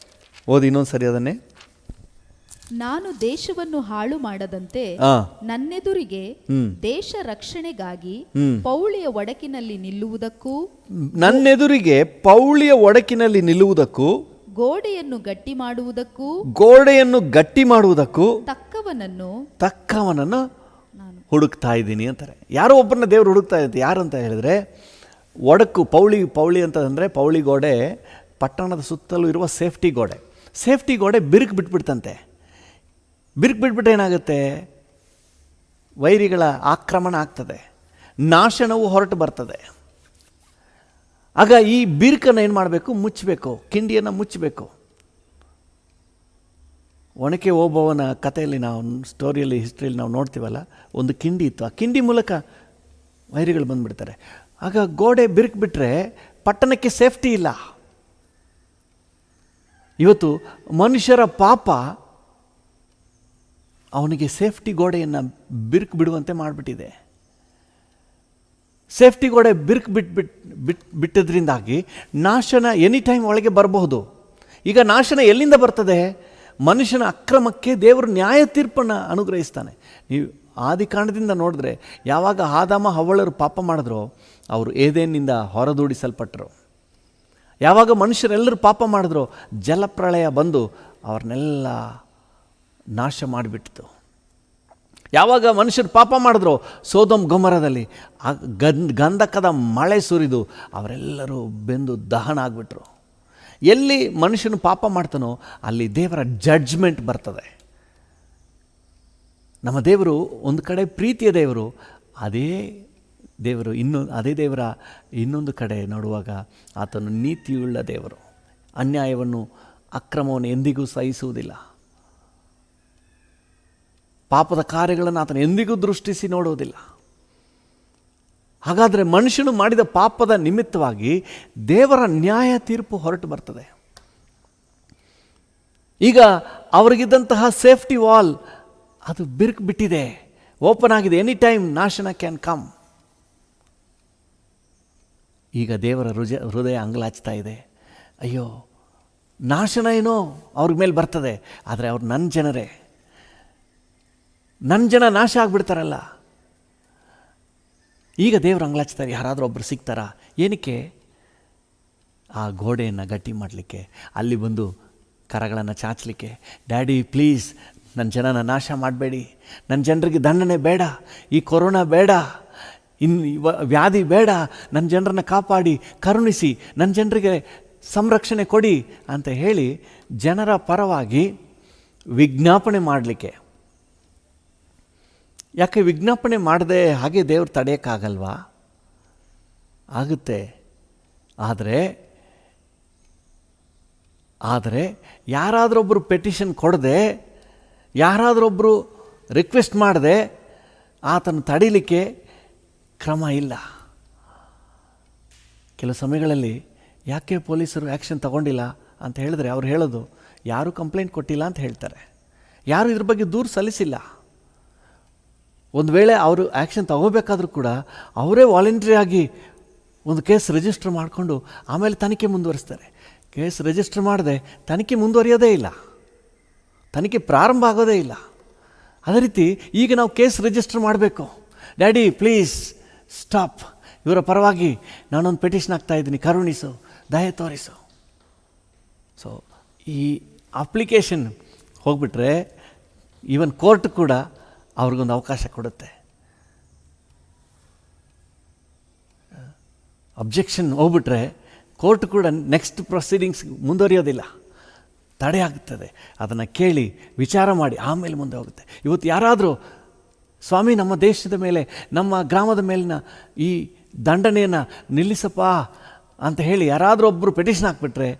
ಓದಿ ಇನ್ನೊಂದು ಸರಿ ಅದನ್ನೇ. ನಾನು ದೇಶವನ್ನು ಹಾಳು ಮಾಡದಂತೆ ನನ್ನೆದುರಿಗೆ ದೇಶ ರಕ್ಷಣೆಗಾಗಿ ಪೌಳಿಯ ಒಡಕಿನಲ್ಲಿ ನಿಲ್ಲುವುದಕ್ಕೂ, ನನ್ನೆದುರಿಗೆ ಪೌಳಿಯ ಒಡಕಿನಲ್ಲಿ ನಿಲ್ಲುವುದಕ್ಕೂ, ಗೋಡೆಯನ್ನು ಗಟ್ಟಿ ಮಾಡುವುದಕ್ಕೂ ತಕ್ಕವನನ್ನು ಹುಡುಕ್ತಾ ಇದ್ದೀನಿ ಅಂತಾರೆ. ಯಾರೋ ಒಬ್ಬರನ್ನ ದೇವರು ಹುಡುಕ್ತಾ ಇದ್ದೆ. ಯಾರು ಅಂತ ಹೇಳಿದ್ರೆ, ಒಡಕು ಪೌಳಿ ಅಂತಂದರೆ, ಪೌಳಿ ಗೋಡೆ ಪಟ್ಟಣದ ಸುತ್ತಲೂ ಇರುವ ಸೇಫ್ಟಿ ಗೋಡೆ. ಸೇಫ್ಟಿ ಗೋಡೆ ಬಿರುಕು ಬಿಟ್ಬಿಡ್ತಂತೆ. ಬಿರುಕು ಬಿಟ್ಬಿಟ್ರೆ ಏನಾಗುತ್ತೆ? ವೈರಿಗಳ ಆಕ್ರಮಣ ಆಗ್ತದೆ, ನಾಶನವು ಹೊರಟು ಬರ್ತದೆ. ಆಗ ಈ ಬಿರುಕನ್ನು ಏನು ಮಾಡಬೇಕು? ಮುಚ್ಚಬೇಕು, ಕಿಂಡಿಯನ್ನು ಮುಚ್ಚಬೇಕು. ಒಣಕೆ ಓಬವ್ವನ ಕಥೆಯಲ್ಲಿ ನಾವು ಸ್ಟೋರಿಯಲ್ಲಿ, ಹಿಸ್ಟ್ರಿಯಲ್ಲಿ ನಾವು ನೋಡ್ತೀವಲ್ಲ, ಒಂದು ಕಿಂಡಿ ಇತ್ತು. ಆ ಕಿಂಡಿ ಮೂಲಕ ವೈರಿಗಳು ಬಂದುಬಿಡ್ತಾರೆ. ಆಗ ಗೋಡೆ ಬಿರುಕು ಬಿಟ್ಟರೆ ಪಟ್ಟಣಕ್ಕೆ ಸೇಫ್ಟಿ ಇಲ್ಲ. ಇವತ್ತು ಮನುಷ್ಯರ ಪಾಪ ಅವನಿಗೆ ಸೇಫ್ಟಿ ಗೋಡೆಯನ್ನು ಬಿರುಕು ಬಿಡುವಂತೆ ಮಾಡಿಬಿಟ್ಟಿದೆ. ಸೇಫ್ಟಿ ಗೋಡೆ ಬಿರುಕು ಬಿಟ್ಟದ್ರಿಂದಾಗಿ ನಾಶನ ಎನಿ ಟೈಮ್ ಒಳಗೆ ಬರಬಹುದು. ಈಗ ನಾಶನ ಎಲ್ಲಿಂದ ಬರ್ತದೆ? ಮನುಷ್ಯನ ಅಕ್ರಮಕ್ಕೆ ದೇವರು ನ್ಯಾಯ ತೀರ್ಪನ್ನು ಅನುಗ್ರಹಿಸ್ತಾನೆ. ನೀವು ಆದಿಕಾಂಡದಿಂದ ನೋಡಿದ್ರೆ, ಯಾವಾಗ ಆದಾಮ ಹವ್ವಳರು ಪಾಪ ಮಾಡಿದ್ರೋ ಅವರು ಏದೇನಿಂದ ಹೊರದೂಡಿಸಲ್ಪಟ್ಟರು. ಯಾವಾಗ ಮನುಷ್ಯರೆಲ್ಲರೂ ಪಾಪ ಮಾಡಿದ್ರೋ ಜಲಪ್ರಳಯ ಬಂದು ಅವ್ರನ್ನೆಲ್ಲ ನಾಶ ಮಾಡಿಬಿಟ್ಟಿತು. ಯಾವಾಗ ಮನುಷ್ಯರು ಪಾಪ ಮಾಡಿದ್ರೋ ಸೋದೋಮ್ ಗೊಮರದಲ್ಲಿ ಗಂಧಕದ ಮಳೆ ಸುರಿದು ಅವರೆಲ್ಲರೂ ಬೆಂದು ದಹನ ಆಗಿಬಿಟ್ರು. ಎಲ್ಲಿ ಮನುಷ್ಯನು ಪಾಪ ಮಾಡ್ತಾನೋ ಅಲ್ಲಿ ದೇವರ ಜಡ್ಜ್ಮೆಂಟ್ ಬರ್ತದೆ. ನಮ್ಮ ದೇವರು ಒಂದು ಕಡೆ ಪ್ರೀತಿಯ ದೇವರು, ಅದೇ ದೇವರ ಇನ್ನೊಂದು ಕಡೆ ನೋಡುವಾಗ ಆತನು ನೀತಿಯುಳ್ಳ ದೇವರು. ಅನ್ಯಾಯವನ್ನು, ಅಕ್ರಮವನ್ನು ಎಂದಿಗೂ ಸಹಿಸುವುದಿಲ್ಲ. ಪಾಪದ ಕಾರ್ಯಗಳನ್ನು ಆತನು ಎಂದಿಗೂ ದೃಷ್ಟಿಸಿ ನೋಡುವುದಿಲ್ಲ. ಹಾಗಾದರೆ ಮನುಷ್ಯನು ಮಾಡಿದ ಪಾಪದ ನಿಮಿತ್ತವಾಗಿ ದೇವರ ನ್ಯಾಯ ತೀರ್ಪು ಹೊರಟು ಬರ್ತದೆ. ಈಗ ಅವರಿಗಿದ್ದಂತಹ ಸೇಫ್ಟಿ ವಾಲ್ ಅದು ಬಿರುಕು ಬಿಟ್ಟಿದೆ, ಓಪನ್ ಆಗಿದೆ. ಎನಿ ಟೈಮ್ ನಾಶನ ಕ್ಯಾನ್ ಕಮ್. ಈಗ ದೇವರ ಹೃದಯ ಅಂಗಲಾಚ್ತಾ ಇದೆ. ಅಯ್ಯೋ, ನಾಶನ ಏನೋ ಅವ್ರ ಮೇಲೆ ಬರ್ತದೆ, ಆದರೆ ಅವ್ರು ನನ್ನ ಜನರೇ, ನನ್ನ ಜನ ನಾಶ ಆಗಿಬಿಡ್ತಾರಲ್ಲ. ಈಗ ದೇವರು ಅಂಗಲಾಚ್ತಾರೆ. ಯಾರಾದರೂ ಒಬ್ಬರು ಸಿಗ್ತಾರಾ? ಏನಕ್ಕೆ? ಆ ಗೋಡೆಯನ್ನು ಗಟ್ಟಿ ಮಾಡಲಿಕ್ಕೆ, ಅಲ್ಲಿ ಬಂದು ಕರಗಳನ್ನು ಚಾಚಲಿಕ್ಕೆ. ಡ್ಯಾಡಿ ಪ್ಲೀಸ್ ನನ್ನ ಜನನ ನಾಶ ಮಾಡಬೇಡಿ, ನನ್ನ ಜನರಿಗೆ ದಂಡನೆ ಬೇಡ, ಈ ಕೊರೋನಾ ಬೇಡ, ವ್ಯಾಧಿ ಬೇಡ, ನನ್ನ ಜನರನ್ನು ಕಾಪಾಡಿ ಕರುಣಿಸಿ, ನನ್ನ ಜನರಿಗೆ ಸಂರಕ್ಷಣೆ ಕೊಡಿ ಅಂತ ಹೇಳಿ ಜನರ ಪರವಾಗಿ ವಿಜ್ಞಾಪನೆ ಮಾಡಲಿಕ್ಕೆ. ಯಾಕೆ ವಿಜ್ಞಾಪನೆ ಮಾಡದೆ ಹಾಗೆ ದೇವರು ತಡೆಯೋಕ್ಕಾಗಲ್ವಾ? ಆಗುತ್ತೆ. ಆದರೆ ಯಾರಾದರೊಬ್ಬರು ಪೆಟಿಷನ್ ಕೊಡದೆ, ಯಾರಾದರೊಬ್ಬರು ರಿಕ್ವೆಸ್ಟ್ ಮಾಡದೆ ಆತನ ತಡೀಲಿಕ್ಕೆ ಕ್ರಮ ಇಲ್ಲ. ಕೆಲವು ಸಮಯಗಳಲ್ಲಿ ಯಾಕೆ ಪೊಲೀಸರು ಆ್ಯಕ್ಷನ್ ತಗೊಂಡಿಲ್ಲ ಅಂತ ಹೇಳಿದ್ರೆ ಅವ್ರು ಹೇಳೋದು, ಯಾರೂ ಕಂಪ್ಲೇಂಟ್ ಕೊಟ್ಟಿಲ್ಲ ಅಂತ ಹೇಳ್ತಾರೆ. ಯಾರೂ ಇದ್ರ ಬಗ್ಗೆ ದೂರು ಸಲ್ಲಿಸಿಲ್ಲ. ಒಂದು ವೇಳೆ ಅವರು ಆ್ಯಕ್ಷನ್ ತಗೋಬೇಕಾದ್ರೂ ಕೂಡ ಅವರೇ ವಾಲಂಟ್ರಿಯಾಗಿ ಒಂದು ಕೇಸ್ ರಿಜಿಸ್ಟರ್ ಮಾಡಿಕೊಂಡು ಆಮೇಲೆ ತನಿಖೆ ಮುಂದುವರಿಸ್ತಾರೆ. ಕೇಸ್ ರಿಜಿಸ್ಟರ್ ಮಾಡದೆ ತನಿಖೆ ಮುಂದುವರಿಯೋದೇ ಇಲ್ಲ, ತನಿಖೆ ಪ್ರಾರಂಭ ಆಗೋದೇ ಇಲ್ಲ. ಅದೇ ರೀತಿ ಈಗ ನಾವು ಕೇಸ್ ರಿಜಿಸ್ಟರ್ ಮಾಡಬೇಕು. ಡ್ಯಾಡಿ ಪ್ಲೀಸ್ ಸ್ಟಾಪ್, ಇವರ ಪರವಾಗಿ ನಾನೊಂದು ಪೆಟಿಷನ್ ಆಗ್ತಾಯಿದ್ದೀನಿ, ಕರುಣಿಸು, ದಯೆ ತೋರಿಸು. ಸೊ ಈ ಅಪ್ಲಿಕೇಶನ್ ಹೋಗ್ಬಿಟ್ರೆ ಈವನ್ ಕೋರ್ಟ್ ಕೂಡ ಅವ್ರಿಗೊಂದು ಅವಕಾಶ ಕೊಡುತ್ತೆ. ಅಬ್ಜೆಕ್ಷನ್ ಹೋಗ್ಬಿಟ್ರೆ ಕೋರ್ಟ್ ಕೂಡ ನೆಕ್ಸ್ಟ್ ಪ್ರೊಸೀಡಿಂಗ್ಸ್ ಮುಂದುವರಿಯೋದಿಲ್ಲ, ತಡೆ ಆಗ್ತದೆ. ಅದನ್ನು ಕೇಳಿ ವಿಚಾರ ಮಾಡಿ ಆಮೇಲೆ ಮುಂದೆ ಹೋಗುತ್ತೆ. ಇವತ್ತು ಯಾರಾದರೂ ಸ್ವಾಮಿ ನಮ್ಮ ದೇಶದ ಮೇಲೆ, ನಮ್ಮ ಗ್ರಾಮದ ಮೇಲಿನ ಈ ದಂಡನೆಯನ್ನು ನಿಲ್ಲಿಸಪ್ಪ ಅಂತ ಹೇಳಿ ಯಾರಾದರೂ ಒಬ್ಬರು ಪೆಟಿಷನ್ ಹಾಕ್ಬಿಟ್ರೆ,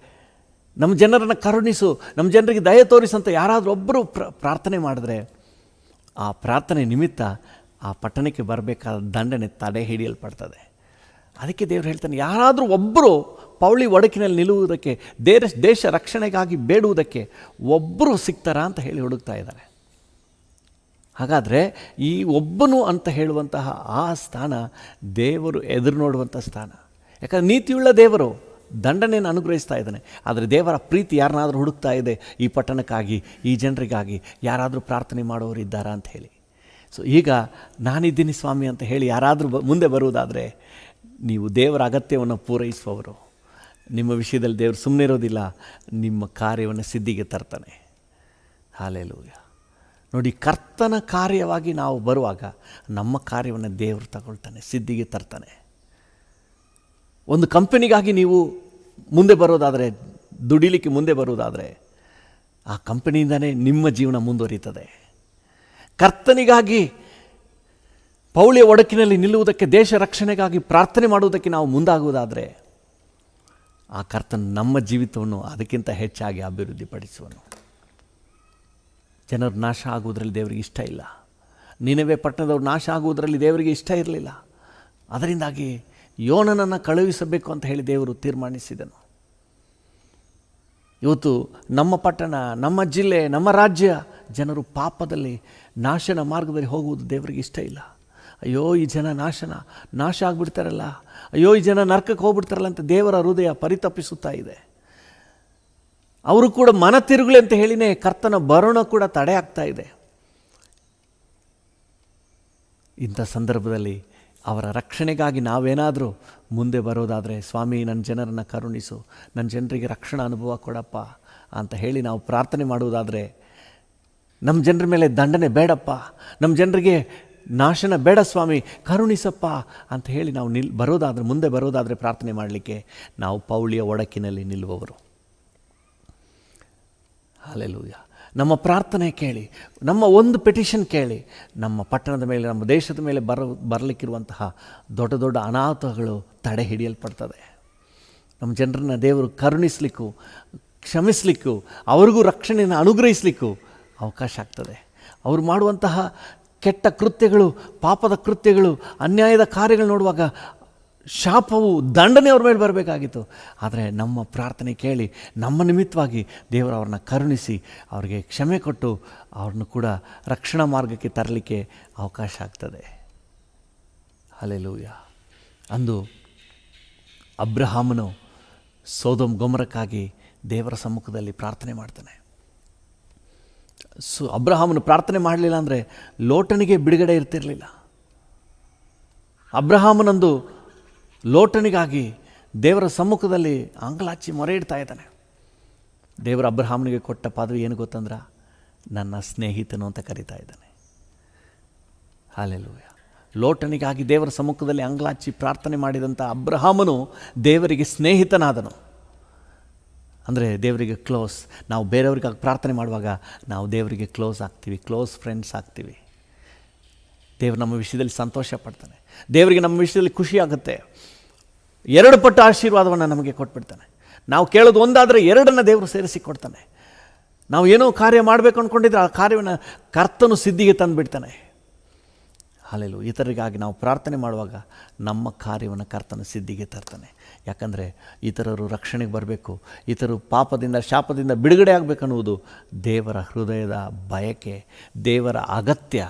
ನಮ್ಮ ಜನರನ್ನು ಕರುಣಿಸು, ನಮ್ಮ ಜನರಿಗೆ ದಯೆ ತೋರಿಸು ಅಂತ ಯಾರಾದರೂ ಒಬ್ಬರು ಪ್ರಾರ್ಥನೆ ಮಾಡಿದ್ರೆ, ಆ ಪ್ರಾರ್ಥನೆ ನಿಮಿತ್ತ ಆ ಪಟ್ಟಣಕ್ಕೆ ಬರಬೇಕಾದ ದಂಡನೆ ತಡೆ ಹಿಡಿಯಲ್ಪಡ್ತದೆ. ಅದಕ್ಕೆ ದೇವರು ಹೇಳ್ತಾನೆ, ಯಾರಾದರೂ ಒಬ್ಬರು ಪೌಳಿ ಒಡಕಿನಲ್ಲಿ ನಿಲ್ಲುವುದಕ್ಕೆ, ದೇಶ ರಕ್ಷಣೆಗಾಗಿ ಬೇಡುವುದಕ್ಕೆ ಒಬ್ಬರು ಸಿಗ್ತಾರಾ ಅಂತ ಹೇಳಿ ಹುಡುಕ್ತಾ ಇದ್ದಾರೆ. ಹಾಗಾದರೆ ಈ ಒಬ್ಬನು ಅಂತ ಹೇಳುವಂತಹ ಆ ಸ್ಥಾನ ದೇವರು ಎದುರು ನೋಡುವಂಥ ಸ್ಥಾನ. ಯಾಕಂದರೆ ನೀತಿಯುಳ್ಳ ದೇವರು ದಂಡನೆಯನ್ನು ಅನುಗ್ರಹಿಸ್ತಾ ಇದ್ದಾನೆ. ಆದರೆ ದೇವರ ಪ್ರೀತಿ ಯಾರನ್ನಾದರೂ ಹುಡುಕ್ತಾ ಇದೆ, ಈ ಪಟ್ಟಣಕ್ಕಾಗಿ, ಈ ಜನರಿಗಾಗಿ ಯಾರಾದರೂ ಪ್ರಾರ್ಥನೆ ಮಾಡೋರು ಇದ್ದಾರಾ ಅಂತ ಹೇಳಿ. ಸೊ ಈಗ ನಾನಿದ್ದೀನಿ ಸ್ವಾಮಿ ಅಂತ ಹೇಳಿ ಯಾರಾದರೂ ಮುಂದೆ ಬರುವುದಾದರೆ, ನೀವು ದೇವರ ಅಗತ್ಯವನ್ನು ಪೂರೈಸುವವರು. ನಿಮ್ಮ ವಿಷಯದಲ್ಲಿ ದೇವರು ಸುಮ್ಮನೆ ಇರೋದಿಲ್ಲ, ನಿಮ್ಮ ಕಾರ್ಯವನ್ನು ಸಿದ್ಧಿಗೆ ತರ್ತಾನೆ. ಹಲ್ಲೆಲೂಯಾ. ನೋಡಿ, ಕರ್ತನ ಕಾರ್ಯವಾಗಿ ನಾವು ಬರುವಾಗ ನಮ್ಮ ಕಾರ್ಯವನ್ನು ದೇವರು ತಗೊಳ್ತಾನೆ, ಸಿದ್ಧಿಗೆ ತರ್ತಾನೆ. ಒಂದು ಕಂಪನಿಗಾಗಿ ನೀವು ಮುಂದೆ ಬರೋದಾದರೆ, ದುಡಿಲಿಕ್ಕೆ ಮುಂದೆ ಬರೋದಾದರೆ, ಆ ಕಂಪನಿಯಿಂದನೇ ನಿಮ್ಮ ಜೀವನ ಮುಂದುವರಿಯುತ್ತದೆ. ಕರ್ತನಿಗಾಗಿ ಪೌಳಿಯ ಒಡಕಿನಲ್ಲಿ ನಿಲ್ಲುವುದಕ್ಕೆ, ದೇಶ ರಕ್ಷಣೆಗಾಗಿ ಪ್ರಾರ್ಥನೆ ಮಾಡುವುದಕ್ಕೆ ನಾವು ಮುಂದಾಗುವುದಾದರೆ, ಆ ಕರ್ತನ ನಮ್ಮ ಜೀವಿತವನ್ನು ಅದಕ್ಕಿಂತ ಹೆಚ್ಚಾಗಿ ಅಭಿವೃದ್ಧಿಪಡಿಸುವನು. ಜನರು ನಾಶ ಆಗುವುದರಲ್ಲಿ ದೇವರಿಗೆ ಇಷ್ಟ ಇಲ್ಲ. ನಿನವೆ ಪಟ್ಟಣದವರು ನಾಶ ಆಗುವುದರಲ್ಲಿ ದೇವರಿಗೆ ಇಷ್ಟ ಇರಲಿಲ್ಲ. ಅದರಿಂದಾಗಿ ಯೋನನನ್ನು ಕಳುಹಿಸಬೇಕು ಅಂತ ಹೇಳಿ ದೇವರು ತೀರ್ಮಾನಿಸಿದನು. ಇವತ್ತು ನಮ್ಮ ಪಟ್ಟಣ, ನಮ್ಮ ಜಿಲ್ಲೆ, ನಮ್ಮ ರಾಜ್ಯ ಜನರು ಪಾಪದಲ್ಲಿ, ನಾಶನ ಮಾರ್ಗದಲ್ಲಿ ಹೋಗುವುದು ದೇವರಿಗೆ ಇಷ್ಟ ಇಲ್ಲ. ಅಯ್ಯೋ ಈ ಜನ ನಾಶ ಆಗಿಬಿಡ್ತಾರಲ್ಲ, ಅಯ್ಯೋ ಈ ಜನ ನರಕಕ್ಕೆ ಹೋಗ್ಬಿಡ್ತಾರಲ್ಲ ಅಂತ ದೇವರ ಹೃದಯ ಪರಿತಪಿಸುತ್ತಾ ಇದೆ. ಅವರು ಕೂಡ ಮನ ತಿರುಗಲಿ ಅಂತ ಹೇಳಿನೇ ಕರ್ತನ ಬರೋಣ ಕೂಡ ತಡೆ ಆಗ್ತಾ ಇದೆ. ಇಂಥ ಸಂದರ್ಭದಲ್ಲಿ ಅವರ ರಕ್ಷಣೆಗಾಗಿ ನಾವೇನಾದರೂ ಮುಂದೆ ಬರೋದಾದರೆ, ಸ್ವಾಮಿ ನನ್ನ ಜನರನ್ನು ಕರುಣಿಸು, ನನ್ನ ಜನರಿಗೆ ರಕ್ಷಣಾ ಅನುಭವ ಕೊಡಪ್ಪ ಅಂತ ಹೇಳಿ ನಾವು ಪ್ರಾರ್ಥನೆ ಮಾಡುವುದಾದರೆ, ನಮ್ಮ ಜನರ ಮೇಲೆ ದಂಡನೆ ಬೇಡಪ್ಪ, ನಮ್ಮ ಜನರಿಗೆ ನಾಶನ ಬೇಡ ಸ್ವಾಮಿ, ಕರುಣಿಸಪ್ಪ ಅಂತ ಹೇಳಿ ನಾವು ಮುಂದೆ ಬರೋದಾದರೆ ಪ್ರಾರ್ಥನೆ ಮಾಡಲಿಕ್ಕೆ ನಾವು ಪೌಳಿಯ ಒಡಕಿನಲ್ಲಿ ನಿಲ್ಲುವವರು. ಹಲ್ಲೆಲೂಯಾ. ನಮ್ಮ ಪ್ರಾರ್ಥನೆ ಕೇಳಿ, ನಮ್ಮ ಒಂದು ಪೆಟಿಷನ್ ಕೇಳಿ, ನಮ್ಮ ಪಟ್ಟಣದ ಮೇಲೆ, ನಮ್ಮ ದೇಶದ ಮೇಲೆ ಬರಲಿಕ್ಕಿರುವಂತಹ ದೊಡ್ಡ ದೊಡ್ಡ ಅನಾಹುತಗಳು ತಡೆ ಹಿಡಿಯಲ್ಪಡ್ತದೆ. ನಮ್ಮ ಜನರನ್ನು ದೇವರು ಕರುಣಿಸಲಿಕ್ಕೂ, ಕ್ಷಮಿಸಲಿಕ್ಕೂ, ಅವ್ರಿಗೂ ರಕ್ಷಣೆಯನ್ನು ಅನುಗ್ರಹಿಸಲಿಕ್ಕೂ ಅವಕಾಶ ಆಗ್ತದೆ. ಅವರು ಮಾಡುವಂತಹ ಕೆಟ್ಟ ಕೃತ್ಯಗಳು, ಪಾಪದ ಕೃತ್ಯಗಳು, ಅನ್ಯಾಯದ ಕಾರ್ಯಗಳು ನೋಡುವಾಗ ಶಾಪವು, ದಂಡನೆ ಅವ್ರ ಮೇಲೆ ಬರಬೇಕಾಗಿತ್ತು. ಆದರೆ ನಮ್ಮ ಪ್ರಾರ್ಥನೆ ಕೇಳಿ ನಮ್ಮ ನಿಮಿತ್ತವಾಗಿ ದೇವರು ಅವ್ರನ್ನ ಕರುಣಿಸಿ ಅವ್ರಿಗೆ ಕ್ಷಮೆ ಕೊಟ್ಟು ಅವ್ರನ್ನು ಕೂಡ ರಕ್ಷಣಾ ಮಾರ್ಗಕ್ಕೆ ತರಲಿಕ್ಕೆ ಅವಕಾಶ ಆಗ್ತದೆ. ಹಲ್ಲೆಲೂಯಾ. ಅಂದು ಅಬ್ರಹಾಮನು ಸೊದೋಮ್ ಗೊಮರಕ್ಕಾಗಿ ದೇವರ ಸಮ್ಮುಖದಲ್ಲಿ ಪ್ರಾರ್ಥನೆ ಮಾಡ್ತಾನೆ. ಅಬ್ರಹಾಮನು ಪ್ರಾರ್ಥನೆ ಮಾಡಲಿಲ್ಲ ಅಂದರೆ ಲೋಟನಿಗೆ ಬಿಡುಗಡೆ ಇರ್ತಿರಲಿಲ್ಲ. ಅಬ್ರಹಾಮನಂದು ಲೋಟನಿಗಾಗಿ ದೇವರ ಸಮ್ಮುಖದಲ್ಲಿ ಅಂಗಲಾಚಿ ಮೊರೆ ಇಡ್ತಾ ಇದ್ದಾನೆ. ದೇವರ ಅಬ್ರಹಾಮನಿಗೆ ಕೊಟ್ಟ ಪದವಿ ಏನು ಗೊತ್ತಂದ್ರೆ, ನನ್ನ ಸ್ನೇಹಿತನು ಅಂತ ಕರೀತಾ ಇದ್ದಾನೆ. ಹಲ್ಲೆಲೂಯಾ. ಲೋಟನಿಗಾಗಿ ದೇವರ ಸಮ್ಮುಖದಲ್ಲಿ ಅಂಗಲಾಚಿ ಪ್ರಾರ್ಥನೆ ಮಾಡಿದಂಥ ಅಬ್ರಹಾಮನು ದೇವರಿಗೆ ಸ್ನೇಹಿತನಾದನು. ಅಂದರೆ ದೇವರಿಗೆ ಕ್ಲೋಸ್. ನಾವು ಬೇರೆಯವ್ರಿಗಾಗಿ ಪ್ರಾರ್ಥನೆ ಮಾಡುವಾಗ ನಾವು ದೇವರಿಗೆ ಕ್ಲೋಸ್ ಆಗ್ತೀವಿ, ಕ್ಲೋಸ್ ಫ್ರೆಂಡ್ಸ್ ಆಗ್ತೀವಿ. ದೇವರು ನಮ್ಮ ವಿಷಯದಲ್ಲಿ ಸಂತೋಷ ಪಡ್ತಾನೆ, ದೇವರಿಗೆ ನಮ್ಮ ವಿಷಯದಲ್ಲಿ ಖುಷಿ ಆಗುತ್ತೆ. 2 ಪಟ್ಟು ಆಶೀರ್ವಾದವನ್ನು ನಮಗೆ ಕೊಟ್ಬಿಡ್ತಾನೆ. ನಾವು ಕೇಳೋದು ಒಂದಾದರೆ 2 ದೇವರು ಸೇರಿಸಿ ಕೊಡ್ತಾನೆ. ನಾವು ಏನೋ ಕಾರ್ಯ ಮಾಡಬೇಕು ಅಂದ್ಕೊಂಡಿದ್ರೆ ಆ ಕಾರ್ಯವನ್ನು ಕರ್ತನು ಸಿದ್ಧಿಗೆ ತಂದುಬಿಡ್ತಾನೆ. ಹಲ್ಲೆಲೂಯಾ. ಇತರರಿಗಾಗಿ ನಾವು ಪ್ರಾರ್ಥನೆ ಮಾಡುವಾಗ ನಮ್ಮ ಕಾರ್ಯವನ್ನು ಕರ್ತನ ಸಿದ್ಧಿಗೆ ತರ್ತಾನೆ. ಯಾಕಂದರೆ ಇತರರು ರಕ್ಷಣೆಗೆ ಬರಬೇಕು, ಇತರರು ಪಾಪದಿಂದ, ಶಾಪದಿಂದ ಬಿಡುಗಡೆ ಆಗಬೇಕನ್ನುವುದು ದೇವರ ಹೃದಯದ ಬಯಕೆ, ದೇವರ ಅಗತ್ಯ.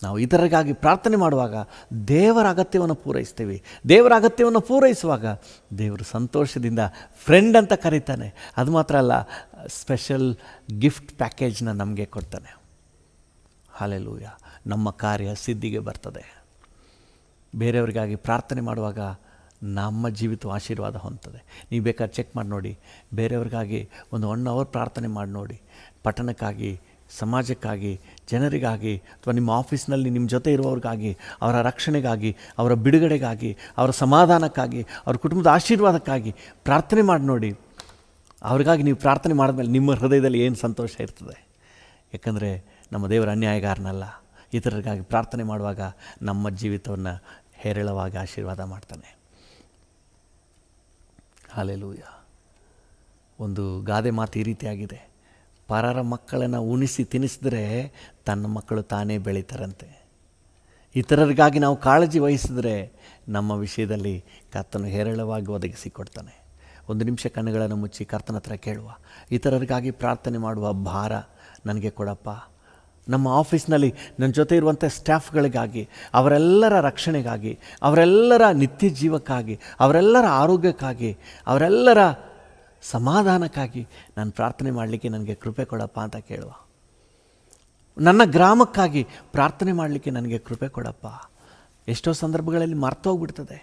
ನಾವು ಇತರರಿಗಾಗಿ ಪ್ರಾರ್ಥನೆ ಮಾಡುವಾಗ ದೇವರ ಅಗತ್ಯವನ್ನು ಪೂರೈಸ್ತೀವಿ. ದೇವರ ಅಗತ್ಯವನ್ನು ಪೂರೈಸುವಾಗ ದೇವರು ಸಂತೋಷದಿಂದ ಫ್ರೆಂಡ್ ಅಂತ ಕರೀತಾನೆ. ಅದು ಮಾತ್ರ ಅಲ್ಲ, ಸ್ಪೆಷಲ್ ಗಿಫ್ಟ್ ಪ್ಯಾಕೇಜ್ನ ನಮಗೆ ಕೊಡ್ತಾನೆ. ಹಲ್ಲೆಲೂಯಾ. ನಮ್ಮ ಕಾರ್ಯ ಸಿದ್ಧಿಗೆ ಬರ್ತದೆ. ಬೇರೆಯವರಿಗಾಗಿ ಪ್ರಾರ್ಥನೆ ಮಾಡುವಾಗ ನಮ್ಮ ಜೀವಿತ ಆಶೀರ್ವಾದ ಹೊಂದ್ತದೆ. ನೀವು ಬೇಕಾದ್ರೆ ಚೆಕ್ ಮಾಡಿ ನೋಡಿ, ಬೇರೆಯವ್ರಿಗಾಗಿ ಒಂದು 1 ಅವರ್ ಪ್ರಾರ್ಥನೆ ಮಾಡಿ ನೋಡಿ. ಪಟ್ಟಣಕ್ಕಾಗಿ, ಸಮಾಜಕ್ಕಾಗಿ, ಜನರಿಗಾಗಿ, ಅಥವಾ ನಿಮ್ಮ ಆಫೀಸ್ನಲ್ಲಿ ನಿಮ್ಮ ಜೊತೆ ಇರುವವ್ರಿಗಾಗಿ, ಅವರ ರಕ್ಷಣೆಗಾಗಿ, ಅವರ ಬಿಡುಗಡೆಗಾಗಿ, ಅವರ ಸಮಾಧಾನಕ್ಕಾಗಿ, ಅವ್ರ ಕುಟುಂಬದ ಆಶೀರ್ವಾದಕ್ಕಾಗಿ ಪ್ರಾರ್ಥನೆ ಮಾಡಿ ನೋಡಿ. ಅವ್ರಿಗಾಗಿ ನೀವು ಪ್ರಾರ್ಥನೆ ಮಾಡಿದ್ಮೇಲೆ ನಿಮ್ಮ ಹೃದಯದಲ್ಲಿ ಏನು ಸಂತೋಷ ಇರ್ತದೆ. ಯಾಕಂದರೆ ನಮ್ಮ ದೇವರ ಅನ್ಯಾಯಗಾರನಲ್ಲ. ಇತರರಿಗಾಗಿ ಪ್ರಾರ್ಥನೆ ಮಾಡುವಾಗ ನಮ್ಮ ಜೀವಿತವನ್ನು ಹೇರಳವಾಗಿ ಆಶೀರ್ವಾದ ಮಾಡ್ತಾನೆ. ಹಲ್ಲೆಲೂಯಾ. ಒಂದು ಗಾದೆ ಮಾತು ಈ ರೀತಿಯಾಗಿದೆ, ಪರರ ಮಕ್ಕಳನ್ನು ಉಣಿಸಿ ತಿನ್ನಿಸಿದ್ರೆ ತನ್ನ ಮಕ್ಕಳು ತಾನೇ ಬೆಳೀತಾರಂತೆ. ಇತರರಿಗಾಗಿ ನಾವು ಕಾಳಜಿ ವಹಿಸಿದ್ರೆ ನಮ್ಮ ವಿಷಯದಲ್ಲಿ ಕರ್ತನು ಹೇರಳವಾಗಿ ಒದಗಿಸಿಕೊಡ್ತಾನೆ. ಒಂದು ನಿಮಿಷ ಕಣ್ಣುಗಳನ್ನು ಮುಚ್ಚಿ ಕರ್ತನ ಹತ್ರ ಕೇಳುವ. ಇತರರಿಗಾಗಿ ಪ್ರಾರ್ಥನೆ ಮಾಡುವ ಭಾರ ನನಗೆ ಕೊಡಪ್ಪ. ನಮ್ಮ ಆಫೀಸ್ನಲ್ಲಿ ನನ್ನ ಜೊತೆ ಇರುವಂಥ ಸ್ಟಾಫ್ಗಳಿಗಾಗಿ, ಅವರೆಲ್ಲರ ರಕ್ಷಣೆಗಾಗಿ, ಅವರೆಲ್ಲರ ನಿತ್ಯ ಜೀವಕ್ಕಾಗಿ, ಅವರೆಲ್ಲರ ಆರೋಗ್ಯಕ್ಕಾಗಿ, ಅವರೆಲ್ಲರ ಸಮಾಧಾನಕ್ಕಾಗಿ ನಾನು ಪ್ರಾರ್ಥನೆ ಮಾಡಲಿಕ್ಕೆ ನನಗೆ ಕೃಪೆ ಕೊಡಪ್ಪ ಅಂತ ಕೇಳುವ. ನನ್ನ ಗ್ರಾಮಕ್ಕಾಗಿ ಪ್ರಾರ್ಥನೆ ಮಾಡಲಿಕ್ಕೆ ನನಗೆ ಕೃಪೆ ಕೊಡಪ್ಪ. ಎಷ್ಟೋ ಸಂದರ್ಭಗಳಲ್ಲಿ ಮರ್ತೋಗ್ಬಿಡ್ತದೆ.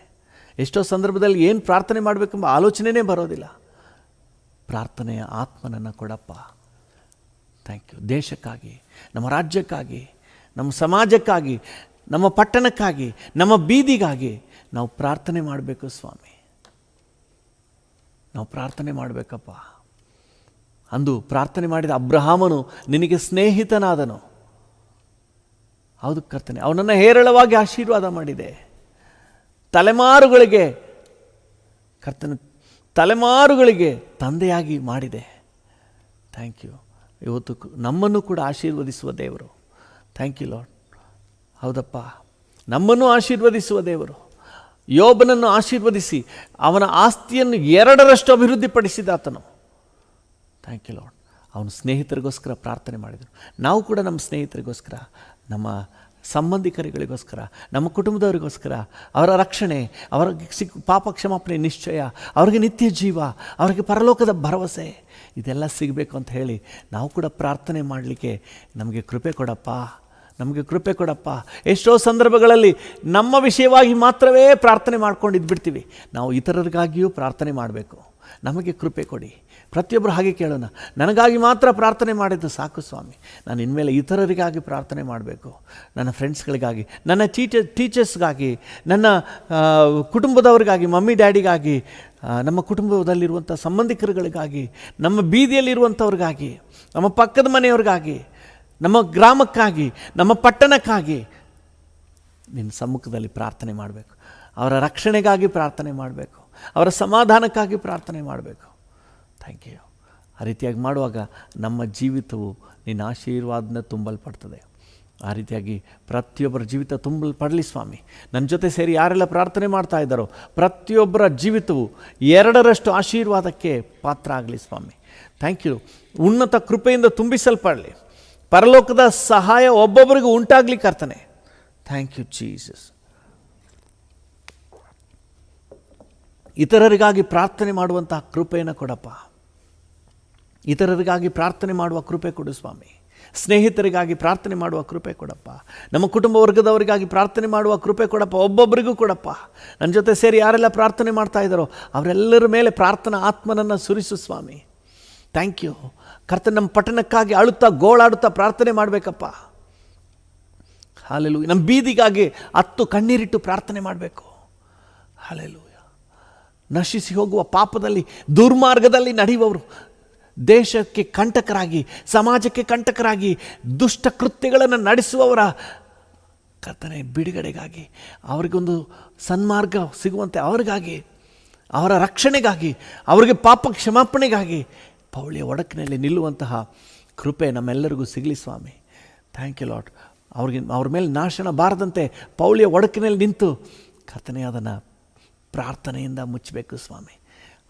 ಎಷ್ಟೋ ಸಂದರ್ಭದಲ್ಲಿ ಏನು ಪ್ರಾರ್ಥನೆ ಮಾಡಬೇಕೆಂಬ ಆಲೋಚನೆಯೇ ಬರೋದಿಲ್ಲ. ಪ್ರಾರ್ಥನೆಯ ಆತ್ಮನನ್ನು ಕೊಡಪ್ಪ. Thank you. ದೇಶಕ್ಕಾಗಿ, ನಮ್ಮ ರಾಜ್ಯಕ್ಕಾಗಿ, ನಮ್ಮ ಸಮಾಜಕ್ಕಾಗಿ, ನಮ್ಮ ಪಟ್ಟಣಕ್ಕಾಗಿ, ನಮ್ಮ ಬೀದಿಗಾಗಿ ನಾವು ಪ್ರಾರ್ಥನೆ ಮಾಡಬೇಕು ಸ್ವಾಮಿ. ನಾವು ಪ್ರಾರ್ಥನೆ ಮಾಡಬೇಕಪ್ಪ. ಅಂದು ಪ್ರಾರ್ಥನೆ ಮಾಡಿದ ಅಬ್ರಹಾಮನು ನಿನಗೆ ಸ್ನೇಹಿತನಾದನು. ಹೌದು ಕರ್ತನೆ, ಅವನನ್ನು ಹೇರಳವಾಗಿ ಆಶೀರ್ವಾದ ಮಾಡಿದೆ. ತಲೆಮಾರುಗಳಿಗೆ ಕರ್ತನ ತಲೆಮಾರುಗಳಿಗೆ ತಂದೆಯಾಗಿ ಮಾಡಿದೆ. Thank you. ಇವತ್ತು ನಮ್ಮನ್ನು ಕೂಡ ಆಶೀರ್ವದಿಸುವ ದೇವರು. Thank you Lord. ಹೌದಪ್ಪ, ನಮ್ಮನ್ನು ಆಶೀರ್ವದಿಸುವ ದೇವರು. ಯೋಬನನ್ನು ಆಶೀರ್ವದಿಸಿ ಅವನ ಆಸ್ತಿಯನ್ನು 2ರಷ್ಟು ಅಭಿವೃದ್ಧಿಪಡಿಸಿದಾತನು. Thank you Lord. ಅವನು ಸ್ನೇಹಿತರಿಗೋಸ್ಕರ ಪ್ರಾರ್ಥನೆ ಮಾಡಿದರು. ನಾವು ಕೂಡ ನಮ್ಮ ಸ್ನೇಹಿತರಿಗೋಸ್ಕರ, ನಮ್ಮ ಸಂಬಂಧಿಕರಿಗಳಿಗೋಸ್ಕರ, ನಮ್ಮ ಕುಟುಂಬದವರಿಗೋಸ್ಕರ, ಅವರ ರಕ್ಷಣೆ, ಅವರಿಗೆ ಪಾಪ ಕ್ಷಮಾಪಣೆ ನಿಶ್ಚಯ, ಅವರಿಗೆ ನಿತ್ಯ ಜೀವ, ಅವರಿಗೆ ಪರಲೋಕದ ಭರವಸೆ ಇದೆಲ್ಲ ಸಿಗಬೇಕು ಅಂತ ಹೇಳಿ ನಾವು ಕೂಡ ಪ್ರಾರ್ಥನೆ ಮಾಡಲಿಕ್ಕೆ ನಮಗೆ ಕೃಪೆ ಕೊಡಪ್ಪ. ನಮಗೆ ಕೃಪೆ ಕೊಡಪ್ಪ. ಎಷ್ಟೋ ಸಂದರ್ಭಗಳಲ್ಲಿ ನಮ್ಮ ವಿಷಯವಾಗಿ ಮಾತ್ರವೇ ಪ್ರಾರ್ಥನೆ ಮಾಡ್ಕೊಂಡು ಇದ್ಬಿಡ್ತೀವಿ. ನಾವು ಇತರರಿಗಾಗಿಯೂ ಪ್ರಾರ್ಥನೆ ಮಾಡಬೇಕು. ನಮಗೆ ಕೃಪೆ ಕೊಡಿ. ಪ್ರತಿಯೊಬ್ಬರು ಹಾಗೆ ಕೇಳೋಣ, ನನಗಾಗಿ ಮಾತ್ರ ಪ್ರಾರ್ಥನೆ ಮಾಡಿದ್ದು ಸಾಕು ಸ್ವಾಮಿ, ನಾನು ಇನ್ಮೇಲೆ ಇತರರಿಗಾಗಿ ಪ್ರಾರ್ಥನೆ ಮಾಡಬೇಕು. ನನ್ನ ಫ್ರೆಂಡ್ಸ್ಗಳಿಗಾಗಿ, ನನ್ನ ಟೀಚರ್ಸ್ಗಾಗಿ, ನನ್ನ ಕುಟುಂಬದವರಿಗಾಗಿ, ಮಮ್ಮಿ ಡ್ಯಾಡಿಗಾಗಿ, ನಮ್ಮ ಕುಟುಂಬದಲ್ಲಿರುವಂಥ ಸಂಬಂಧಿಕರುಗಳಿಗಾಗಿ, ನಮ್ಮ ಬೀದಿಯಲ್ಲಿರುವಂಥವ್ರಿಗಾಗಿ, ನಮ್ಮ ಪಕ್ಕದ ಮನೆಯವ್ರಿಗಾಗಿ, ನಮ್ಮ ಗ್ರಾಮಕ್ಕಾಗಿ, ನಮ್ಮ ಪಟ್ಟಣಕ್ಕಾಗಿ ನಿನ್ನ ಸಮ್ಮುಖದಲ್ಲಿ ಪ್ರಾರ್ಥನೆ ಮಾಡಬೇಕು. ಅವರ ರಕ್ಷಣೆಗಾಗಿ ಪ್ರಾರ್ಥನೆ ಮಾಡಬೇಕು. ಅವರ ಸಮಾಧಾನಕ್ಕಾಗಿ ಪ್ರಾರ್ಥನೆ ಮಾಡಬೇಕು. Thank you. ಆ ರೀತಿಯಾಗಿ ಮಾಡುವಾಗ ನಮ್ಮ ಜೀವಿತವು ನಿನ್ನ ಆಶೀರ್ವಾದದಿಂದ ತುಂಬಲ್ಪಡ್ತದೆ. ಆ ರೀತಿಯಾಗಿ ಪ್ರತಿಯೊಬ್ಬರ ಜೀವಿತ ತುಂಬಲ್ಪಡಲಿ ಸ್ವಾಮಿ. ನನ್ನ ಜೊತೆ ಸೇರಿ ಯಾರೆಲ್ಲ ಪ್ರಾರ್ಥನೆ ಮಾಡ್ತಾ ಇದ್ದಾರೋ ಪ್ರತಿಯೊಬ್ಬರ ಜೀವಿತವು 2ರಷ್ಟು ಆಶೀರ್ವಾದಕ್ಕೆ ಪಾತ್ರ ಆಗಲಿ ಸ್ವಾಮಿ. Thank you. ಉನ್ನತ ಕೃಪೆಯಿಂದ ತುಂಬಿಸಲ್ಪಡಲಿ. ಪರಲೋಕದ ಸಹಾಯ ಒಬ್ಬೊಬ್ಬರಿಗೂ ಉಂಟಾಗಲಿ ಕರ್ತನೆ. Thank you Jesus. ಇತರರಿಗಾಗಿ ಪ್ರಾರ್ಥನೆ ಮಾಡುವಂತಹ ಕೃಪೆಯನ್ನು ಕೊಡಪ್ಪ. ಇತರರಿಗಾಗಿ ಪ್ರಾರ್ಥನೆ ಮಾಡುವ ಕೃಪೆ ಕೊಡು ಸ್ವಾಮಿ. ಸ್ನೇಹಿತರಿಗಾಗಿ ಪ್ರಾರ್ಥನೆ ಮಾಡುವ ಕೃಪೆ ಕೊಡಪ್ಪ. ನಮ್ಮ ಕುಟುಂಬ ವರ್ಗದವರಿಗಾಗಿ ಪ್ರಾರ್ಥನೆ ಮಾಡುವ ಕೃಪೆ ಕೊಡಪ್ಪ. ಒಬ್ಬೊಬ್ಬರಿಗೂ ಕೊಡಪ್ಪ. ನನ್ನ ಜೊತೆ ಸೇರಿ ಯಾರೆಲ್ಲ ಪ್ರಾರ್ಥನೆ ಮಾಡ್ತಾ ಇದ್ದಾರೋ ಅವರೆಲ್ಲರ ಮೇಲೆ ಪ್ರಾರ್ಥನಾ ಆತ್ಮನನ್ನು ಸುರಿಸು ಸ್ವಾಮಿ. ಥ್ಯಾಂಕ್ ಯು ಕರ್ತನ. ನಮ್ಮ ಪಟ್ಟಣಕ್ಕಾಗಿ ಅಳುತ್ತಾ ಗೋಳಾಡುತ್ತಾ ಪ್ರಾರ್ಥನೆ ಮಾಡಬೇಕಪ್ಪ. ಹಾಲೆಲೂಯ. ನಮ್ಮ ಬೀದಿಗಾಗಿ 10 ಕಣ್ಣೀರಿಟ್ಟು ಪ್ರಾರ್ಥನೆ ಮಾಡಬೇಕು. ಹಾಲೆಲೂಯ. ನಶಿಸಿ ಹೋಗುವ ಪಾಪದಲ್ಲಿ, ದುರ್ಮಾರ್ಗದಲ್ಲಿ ನಡೆಯುವವರು, ದೇಶಕ್ಕೆ ಕಂಟಕರಾಗಿ, ಸಮಾಜಕ್ಕೆ ಕಂಟಕರಾಗಿ, ದುಷ್ಟ ಕೃತ್ಯಗಳನ್ನು ನಡೆಸುವವರ ಕರ್ತನೆ ಬಿಡುಗಡೆಗಾಗಿ, ಅವರಿಗೊಂದು ಸನ್ಮಾರ್ಗ ಸಿಗುವಂತೆ ಅವರಿಗಾಗಿ, ಅವರ ರಕ್ಷಣೆಗಾಗಿ, ಅವರಿಗೆ ಪಾಪ ಕ್ಷಮಾಪಣೆಗಾಗಿ ಪೌಳಿಯ ಒಡಕಿನಲ್ಲಿ ನಿಲ್ಲುವಂತಹ ಕೃಪೆ ನಮ್ಮೆಲ್ಲರಿಗೂ ಸಿಗಲಿ ಸ್ವಾಮಿ. Thank you lord. ಅವ್ರ ಮೇಲೆ ನಾಶನ ಬಾರದಂತೆ ಪೌಳಿಯ ಒಡಕಿನಲ್ಲಿ ನಿಂತು ಕರ್ತನೆ ಅದನ್ನು ಪ್ರಾರ್ಥನೆಯಿಂದ ಮುಚ್ಚಬೇಕು ಸ್ವಾಮಿ.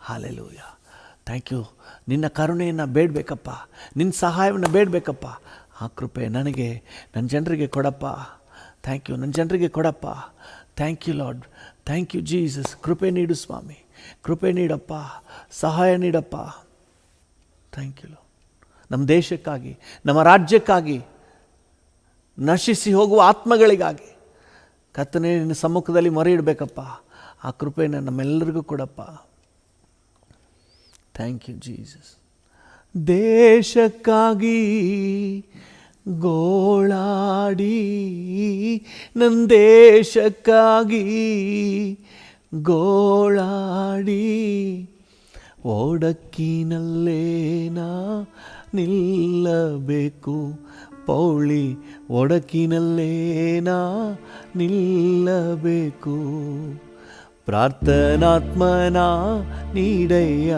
ಹಾಲೆಲೂಯ. Thank you. ನಿನ್ನ ಕರುಣೆಯನ್ನು ಬೇಡಬೇಕಪ್ಪ, ನಿನ್ನ ಸಹಾಯವನ್ನು ಬೇಡಬೇಕಪ್ಪ. ಆ ಕೃಪೆ ನನಗೆ, ನನ್ನ ಜನರಿಗೆ ಕೊಡಪ್ಪ. Thank you. ನನ್ನ ಜನರಿಗೆ ಕೊಡಪ್ಪ. Thank you Lord. Thank you Jesus. ಕೃಪೆ ನೀಡು ಸ್ವಾಮಿ. ಕೃಪೆ ನೀಡಪ್ಪ. ಸಹಾಯ ನೀಡಪ್ಪ. Thank you lord. ನಮ್ಮ ದೇಶಕ್ಕಾಗಿ, ನಮ್ಮ ರಾಜ್ಯಕ್ಕಾಗಿ, ನಶಿಸಿ ಹೋಗುವ ಆತ್ಮಗಳಿಗಾಗಿ ಕರ್ತನೇ ನಿನ್ನ ಸಮ್ಮುಖದಲ್ಲಿ ಮೊರೆ ಇಡಬೇಕಪ್ಪ. ಆ ಕೃಪೆಯನ್ನು ನಮ್ಮೆಲ್ಲರಿಗೂ ಕೊಡಪ್ಪ. Thank you Jesus. ದೇಶಕ್ಕಾಗಿ ಗೋಳಾಡಿ, ನನ್ನ ದೇಶಕ್ಕಾಗಿ ಗೋಳಾಡಿ, ಒಡಕಿನಲ್ಲೇನಾ ನಿಲ್ಲಬೇಕು ಪೌಳಿ, ಒಡಕಿನಲ್ಲೇನಾ ನಿಲ್ಲಬೇಕು. ಪ್ರಾರ್ಥನಾತ್ಮನ ನೀಡಯ್ಯ,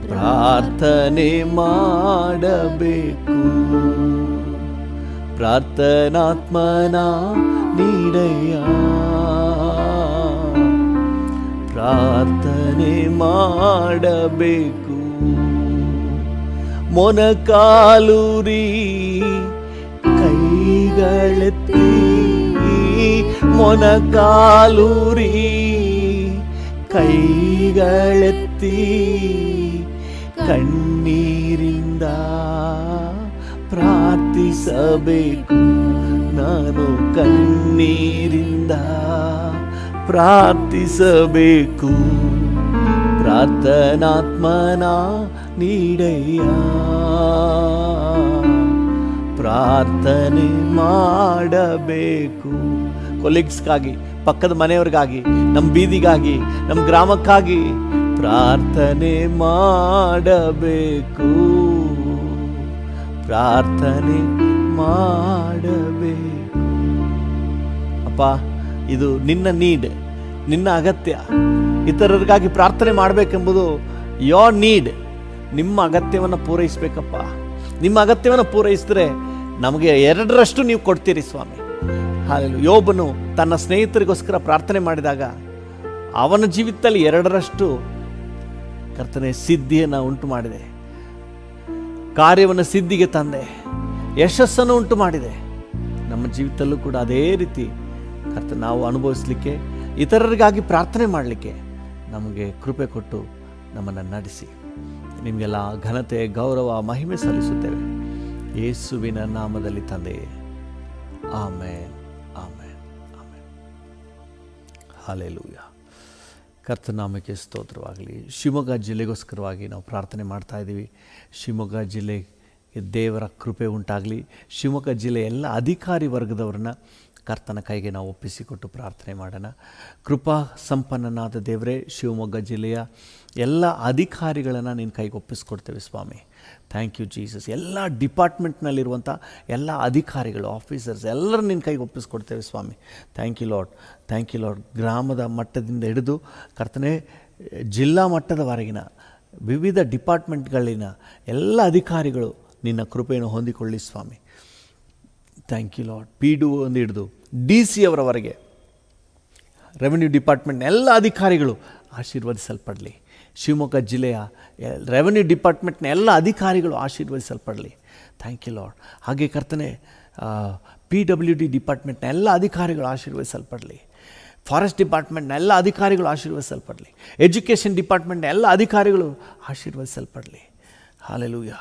ಪ್ರಾರ್ಥನೆ ಮಾಡಬೇಕು. ಪ್ರಾರ್ಥನಾತ್ಮನ ನೀಡಯ್ಯ, ಪ್ರಾರ್ಥನೆ ಮಾಡಬೇಕು. ಮೊಣಕಾಲೂರಿ ಕೈಗಳೆತ್ತಿ, ಮೊಣಕಾಲೂರಿ ಕೈಗಳೆತ್ತಿ, ಕಣ್ಣೀರಿಂದ ಪ್ರಾರ್ಥಿಸಬೇಕು. ನಾನು ಕಣ್ಣೀರಿಂದ ಪ್ರಾರ್ಥಿಸಬೇಕು. ಪ್ರಾರ್ಥನಾತ್ಮನ ನೀಡಯ್ಯ, ಪ್ರಾರ್ಥನೆ ಮಾಡಬೇಕು. ಕೊಲೀಗ್ಸ್ಗಾಗಿ, ಪಕ್ಕದ ಮನೆಯವ್ರಿಗಾಗಿ, ನಮ್ಮ ಬೀದಿಗಾಗಿ, ನಮ್ಮ ಗ್ರಾಮಕ್ಕಾಗಿ ಪ್ರಾರ್ಥನೆ ಮಾಡಬೇಕು. ಪ್ರಾರ್ಥನೆ ಮಾಡಬೇಕು. ಅಪ್ಪ, ಇದು ನಿನ್ನ ನೀಡ್, ನಿನ್ನ ಅಗತ್ಯ. ಇತರರಿಗಾಗಿ ಪ್ರಾರ್ಥನೆ ಮಾಡಬೇಕೆಂಬುದು ಯೋರ್ ನೀಡ್. ನಿಮ್ಮ ಅಗತ್ಯವನ್ನು ಪೂರೈಸಬೇಕಪ್ಪ. ನಿಮ್ಮ ಅಗತ್ಯವನ್ನು ಪೂರೈಸಿದ್ರೆ ನಮಗೆ 2ರಷ್ಟು ನೀವು ಕೊಡ್ತೀರಿ ಸ್ವಾಮಿ. ಹಾಲೆಲೂಯಾ. ಯೋಬನು ತನ್ನ ಸ್ನೇಹಿತರಿಗೋಸ್ಕರ ಪ್ರಾರ್ಥನೆ ಮಾಡಿದಾಗ ಅವನ ಜೀವಿತದಲ್ಲಿ 2ರಷ್ಟು ಕರ್ತನೆ ಸಿದ್ಧಿಯನ್ನು ಉಂಟು ಮಾಡಿದೆ. ಕಾರ್ಯವನ್ನು ಸಿದ್ಧಿಗೆ ತಂದೆ, ಯಶಸ್ಸನ್ನು ಉಂಟು ಮಾಡಿದೆ. ನಮ್ಮ ಜೀವಿತದಲ್ಲೂ ಕೂಡ ಅದೇ ರೀತಿ ಕರ್ತನೆ ನಾವು ಅನುಭವಿಸಲಿಕ್ಕೆ, ಇತರರಿಗಾಗಿ ಪ್ರಾರ್ಥನೆ ಮಾಡಲಿಕ್ಕೆ ನಮಗೆ ಕೃಪೆ ಕೊಟ್ಟು ನಮ್ಮನ್ನು ನಡೆಸಿ. ನಿಮಗೆಲ್ಲ ಘನತೆ, ಗೌರವ, ಮಹಿಮೆ ಸಲ್ಲಿಸುತ್ತೇವೆ ಯೇಸುವಿನ ನಾಮದಲ್ಲಿ ತಂದೆಯೇ. ಆಮೇನ್, ಆಮೇನ್, ಆಮೇನ್. ಹಲ್ಲೆಲೂಯಾ. ಕರ್ತನಾಮಕ್ಕೆ ಸ್ತೋತ್ರವಾಗಲಿ. ಶಿವಮೊಗ್ಗ ಜಿಲ್ಲೆಗೋಸ್ಕರವಾಗಿ ನಾವು ಪ್ರಾರ್ಥನೆ ಮಾಡ್ತಾ ಇದ್ದೀವಿ. ಶಿವಮೊಗ್ಗ ಜಿಲ್ಲೆಗೆ ದೇವರ ಕೃಪೆ ಉಂಟಾಗಲಿ. ಶಿವಮೊಗ್ಗ ಜಿಲ್ಲೆಯ ಎಲ್ಲ ಅಧಿಕಾರಿ ವರ್ಗದವ್ರನ್ನ ಕರ್ತನ ಕೈಗೆ ನಾವು ಒಪ್ಪಿಸಿಕೊಟ್ಟು ಪ್ರಾರ್ಥನೆ ಮಾಡೋಣ. ಕೃಪಾ ಸಂಪನ್ನನಾದ ದೇವರೇ, ಶಿವಮೊಗ್ಗ ಜಿಲ್ಲೆಯ ಎಲ್ಲ ಅಧಿಕಾರಿಗಳನ್ನು ನಿನ್ನ ಕೈಗೆ ಒಪ್ಪಿಸ್ಕೊಡ್ತೇವೆ ಸ್ವಾಮಿ. Thank you Jesus. ಎಲ್ಲ ಡಿಪಾರ್ಟ್ಮೆಂಟ್ನಲ್ಲಿರುವಂಥ ಎಲ್ಲ ಅಧಿಕಾರಿಗಳು, ಆಫೀಸರ್ಸ್ ಎಲ್ಲರೂ ನಿನ್ನ ಕೈಗೆ ಒಪ್ಪಿಸ್ಕೊಡ್ತೇವೆ ಸ್ವಾಮಿ. Thank you Lord, thank you Lord. ಗ್ರಾಮದ ಮಟ್ಟದಿಂದ ಹಿಡಿದು ಕರ್ತನೆ ಜಿಲ್ಲಾ ಮಟ್ಟದವರೆಗಿನ ವಿವಿಧ ಡಿಪಾರ್ಟ್ಮೆಂಟ್ಗಳಿನ ಎಲ್ಲ ಅಧಿಕಾರಿಗಳು ನಿನ್ನ ಕೃಪೆಯನ್ನು ಹೊಂದಿಕೊಳ್ಳಿ ಸ್ವಾಮಿ. Thank you Lord. PDO ಒಂದು ಹಿಡಿದು DC ಅವರವರೆಗೆ ರೆವೆನ್ಯೂ ಡಿಪಾರ್ಟ್ಮೆಂಟ್ನ ಎಲ್ಲ ಅಧಿಕಾರಿಗಳು ಆಶೀರ್ವದಿಸಲ್ಪಡಲಿ. ಶಿವಮೊಗ್ಗ ಜಿಲ್ಲೆಯ ರೆವೆನ್ಯೂ ಡಿಪಾರ್ಟ್ಮೆಂಟ್ನ ಎಲ್ಲ ಅಧಿಕಾರಿಗಳು ಆಶೀರ್ವದಿಸಲ್ಪಡಲಿ. Thank you lord. ಹಾಗೆ ಕರ್ತನೆ PWD ಡಿಪಾರ್ಟ್ಮೆಂಟ್ನ ಎಲ್ಲ ಅಧಿಕಾರಿಗಳು ಆಶೀರ್ವದಿಸಲ್ಪಡಲಿ. ಫಾರೆಸ್ಟ್ ಡಿಪಾರ್ಟ್ಮೆಂಟ್ನ ಎಲ್ಲ ಅಧಿಕಾರಿಗಳು ಆಶೀರ್ವದಿಸಲ್ಪಡಲಿ. ಎಜುಕೇಷನ್ ಡಿಪಾರ್ಟ್ಮೆಂಟ್ನ ಎಲ್ಲ ಅಧಿಕಾರಿಗಳು ಆಶೀರ್ವದಿಸಲ್ಪಡಲಿ. ಹಲ್ಲೆಲೂಯಾ.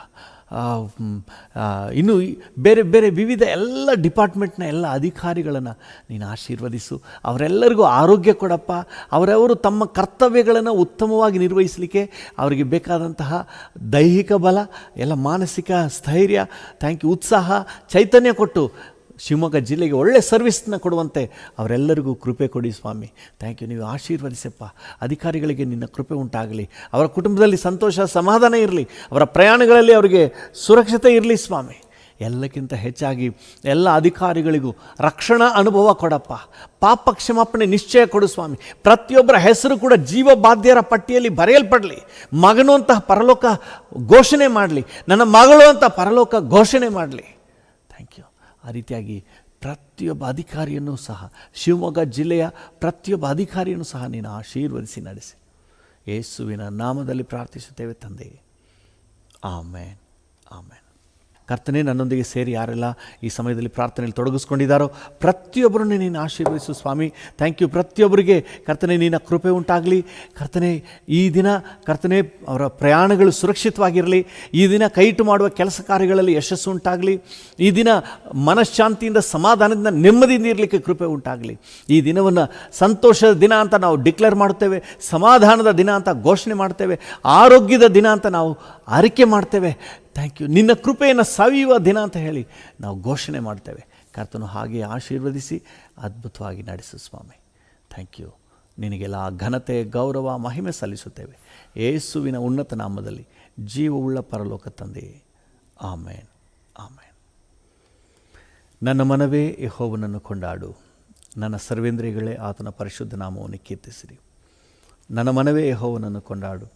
ಇನ್ನು ಬೇರೆ ಬೇರೆ ವಿವಿಧ ಎಲ್ಲ ಡಿಪಾರ್ಟ್ಮೆಂಟ್ನ ಎಲ್ಲ ಅಧಿಕಾರಿಗಳನ್ನು ನೀನು ಆಶೀರ್ವದಿಸು. ಅವರೆಲ್ಲರಿಗೂ ಆರೋಗ್ಯ ಕೊಡಪ್ಪ. ಅವರವರು ತಮ್ಮ ಕರ್ತವ್ಯಗಳನ್ನು ಉತ್ತಮವಾಗಿ ನಿರ್ವಹಿಸಲಿಕ್ಕೆ ಅವರಿಗೆ ಬೇಕಾದಂತಹ ದೈಹಿಕ ಬಲ, ಎಲ್ಲ ಮಾನಸಿಕ ಸ್ಥೈರ್ಯ, ಥ್ಯಾಂಕ್ ಯು, ಉತ್ಸಾಹ, ಚೈತನ್ಯ ಕೊಟ್ಟು ಶಿವಮೊಗ್ಗ ಜಿಲ್ಲೆಗೆ ಒಳ್ಳೆಯ ಸರ್ವಿಸ್ನ ಕೊಡುವಂತೆ ಅವರೆಲ್ಲರಿಗೂ ಕೃಪೆ ಕೊಡಿ ಸ್ವಾಮಿ. Thank you. ನೀವು ಆಶೀರ್ವದಿಸಪ್ಪ. ಅಧಿಕಾರಿಗಳಿಗೆ ನಿನ್ನ ಕೃಪೆ ಉಂಟಾಗಲಿ. ಅವರ ಕುಟುಂಬದಲ್ಲಿ ಸಂತೋಷ, ಸಮಾಧಾನ ಇರಲಿ. ಅವರ ಪ್ರಯಾಣಗಳಲ್ಲಿ ಅವರಿಗೆ ಸುರಕ್ಷತೆ ಇರಲಿ ಸ್ವಾಮಿ. ಎಲ್ಲಕ್ಕಿಂತ ಹೆಚ್ಚಾಗಿ ಎಲ್ಲ ಅಧಿಕಾರಿಗಳಿಗೂ ರಕ್ಷಣಾ ಅನುಭವ ಕೊಡಪ್ಪ. ಪಾಪ ಕ್ಷಮಾಪಣೆ ನಿಶ್ಚಯ ಕೊಡು ಸ್ವಾಮಿ. ಪ್ರತಿಯೊಬ್ಬರ ಹೆಸರು ಕೂಡ ಜೀವಬಾಧ್ಯರ ಪಟ್ಟಿಯಲ್ಲಿ ಬರೆಯಲ್ಪಡಲಿ. ಮಗನು ಅಂತ ಪರಲೋಕ ಘೋಷಣೆ ಮಾಡಲಿ. ನನ್ನ ಮಗಳು ಅಂತ ಪರಲೋಕ ಘೋಷಣೆ ಮಾಡಲಿ. Thank you. ಆ ರೀತಿಯಾಗಿ ಪ್ರತಿಯೊಬ್ಬ ಅಧಿಕಾರಿಯನ್ನು ಸಹ, ಶಿವಮೊಗ್ಗ ಜಿಲ್ಲೆಯ ಪ್ರತಿಯೊಬ್ಬ ಅಧಿಕಾರಿಯನ್ನು ಸಹ ನೀನು ಆಶೀರ್ವದಿಸಿ ನಡೆಸಿ. ಯೇಸುವಿನ ನಾಮದಲ್ಲಿ ಪ್ರಾರ್ಥಿಸುತ್ತೇವೆ ತಂದೆಯೇ. ಆಮೇನ್, ಆಮೇನ್. ಕರ್ತನೇ, ನನ್ನೊಂದಿಗೆ ಸೇರಿ ಯಾರೆಲ್ಲ ಈ ಸಮಯದಲ್ಲಿ ಪ್ರಾರ್ಥನೆಯಲ್ಲಿ ತೊಡಗಿಸ್ಕೊಂಡಿದ್ದಾರೋ ಪ್ರತಿಯೊಬ್ಬರನ್ನು ನೀನು ಆಶೀರ್ವದಿಸು ಸ್ವಾಮಿ. Thank you. ಪ್ರತಿಯೊಬ್ಬರಿಗೆ ಕರ್ತನೆ ನಿನ್ನ ಕೃಪೆ ಉಂಟಾಗಲಿ. ಕರ್ತನೆ, ಈ ದಿನ ಕರ್ತನೆ ಅವರ ಪ್ರಯಾಣಗಳು ಸುರಕ್ಷಿತವಾಗಿರಲಿ. ಈ ದಿನ ಕೈಟು ಮಾಡುವ ಕೆಲಸ ಕಾರ್ಯಗಳಲ್ಲಿ ಯಶಸ್ಸು ಉಂಟಾಗಲಿ. ಈ ದಿನ ಮನಃಶಾಂತಿಯಿಂದ, ಸಮಾಧಾನದಿಂದ, ನೆಮ್ಮದಿಯಿಂದ ಇರಲಿಕ್ಕೆ ಕೃಪೆ ಉಂಟಾಗಲಿ. ಈ ದಿನವನ್ನು ಸಂತೋಷದ ದಿನ ಅಂತ ನಾವು ಡಿಕ್ಲೇರ್ ಮಾಡುತ್ತೇವೆ. ಸಮಾಧಾನದ ದಿನ ಅಂತ ಘೋಷಣೆ ಮಾಡ್ತೇವೆ. ಆರೋಗ್ಯದ ದಿನ ಅಂತ ನಾವು ಆರೈಕೆ ಮಾಡ್ತೇವೆ. Thank you. ನಿನ್ನ ಕೃಪೆಯನ್ನು ಸವಿಯುವ ದಿನ ಅಂತ ಹೇಳಿ ನಾವು ಘೋಷಣೆ ಮಾಡ್ತೇವೆ. ಕರ್ತನು ಹಾಗೆ ಆಶೀರ್ವದಿಸಿ ಅದ್ಭುತವಾಗಿ ನಡೆಸು ಸ್ವಾಮಿ. Thank you. ನಿನಗೆಲ್ಲ ಘನತೆ, ಗೌರವ, ಮಹಿಮೆ ಸಲ್ಲಿಸುತ್ತೇವೆ ಯೇಸುವಿನ ಉನ್ನತ ನಾಮದಲ್ಲಿ, ಜೀವವುಳ್ಳ ಪರಲೋಕ ತಂದೆಯೇ. ಆಮೇನ್, ಆಮೇನ್. ನನ್ನ ಮನವೇ ಯೆಹೋವನನ್ನು ಕೊಂಡಾಡು, ನನ್ನ ಸರ್ವೇಂದ್ರಿಯಗಳೇ ಆತನ ಪರಿಶುದ್ಧ ನಾಮವನ್ನು ಕೀರ್ತಿಸಿರಿ. ನನ್ನ ಮನವೇ ಯೆಹೋವನನ್ನು ಕೊಂಡಾಡು,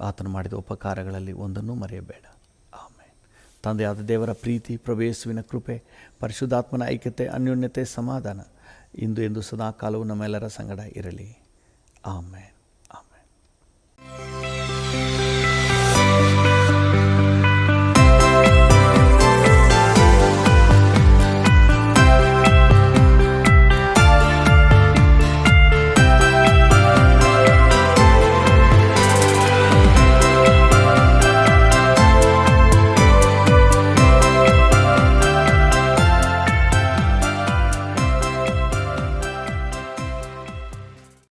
ಆತನು ಮಾಡಿದ ಉಪಕಾರಗಳಲ್ಲಿ ಒಂದನ್ನೂ ಮರೆಯಬೇಡ. ಆಮೇನ್. ತಂದೆಯಾದ ದೇವರ ಪ್ರೀತಿ, ಪ್ರಭು ಯೇಸುವಿನ ಕೃಪೆ, ಪರಿಶುದ್ಧಾತ್ಮನ ಐಕ್ಯತೆ, ಅನ್ಯೋನ್ಯತೆ, ಸಮಾಧಾನ ಇಂದು ಎಂದು ಸದಾ ಕಾಲವು ನಮ್ಮೆಲ್ಲರ ಸಂಗಡ ಇರಲಿ. ಆಮೇನ್.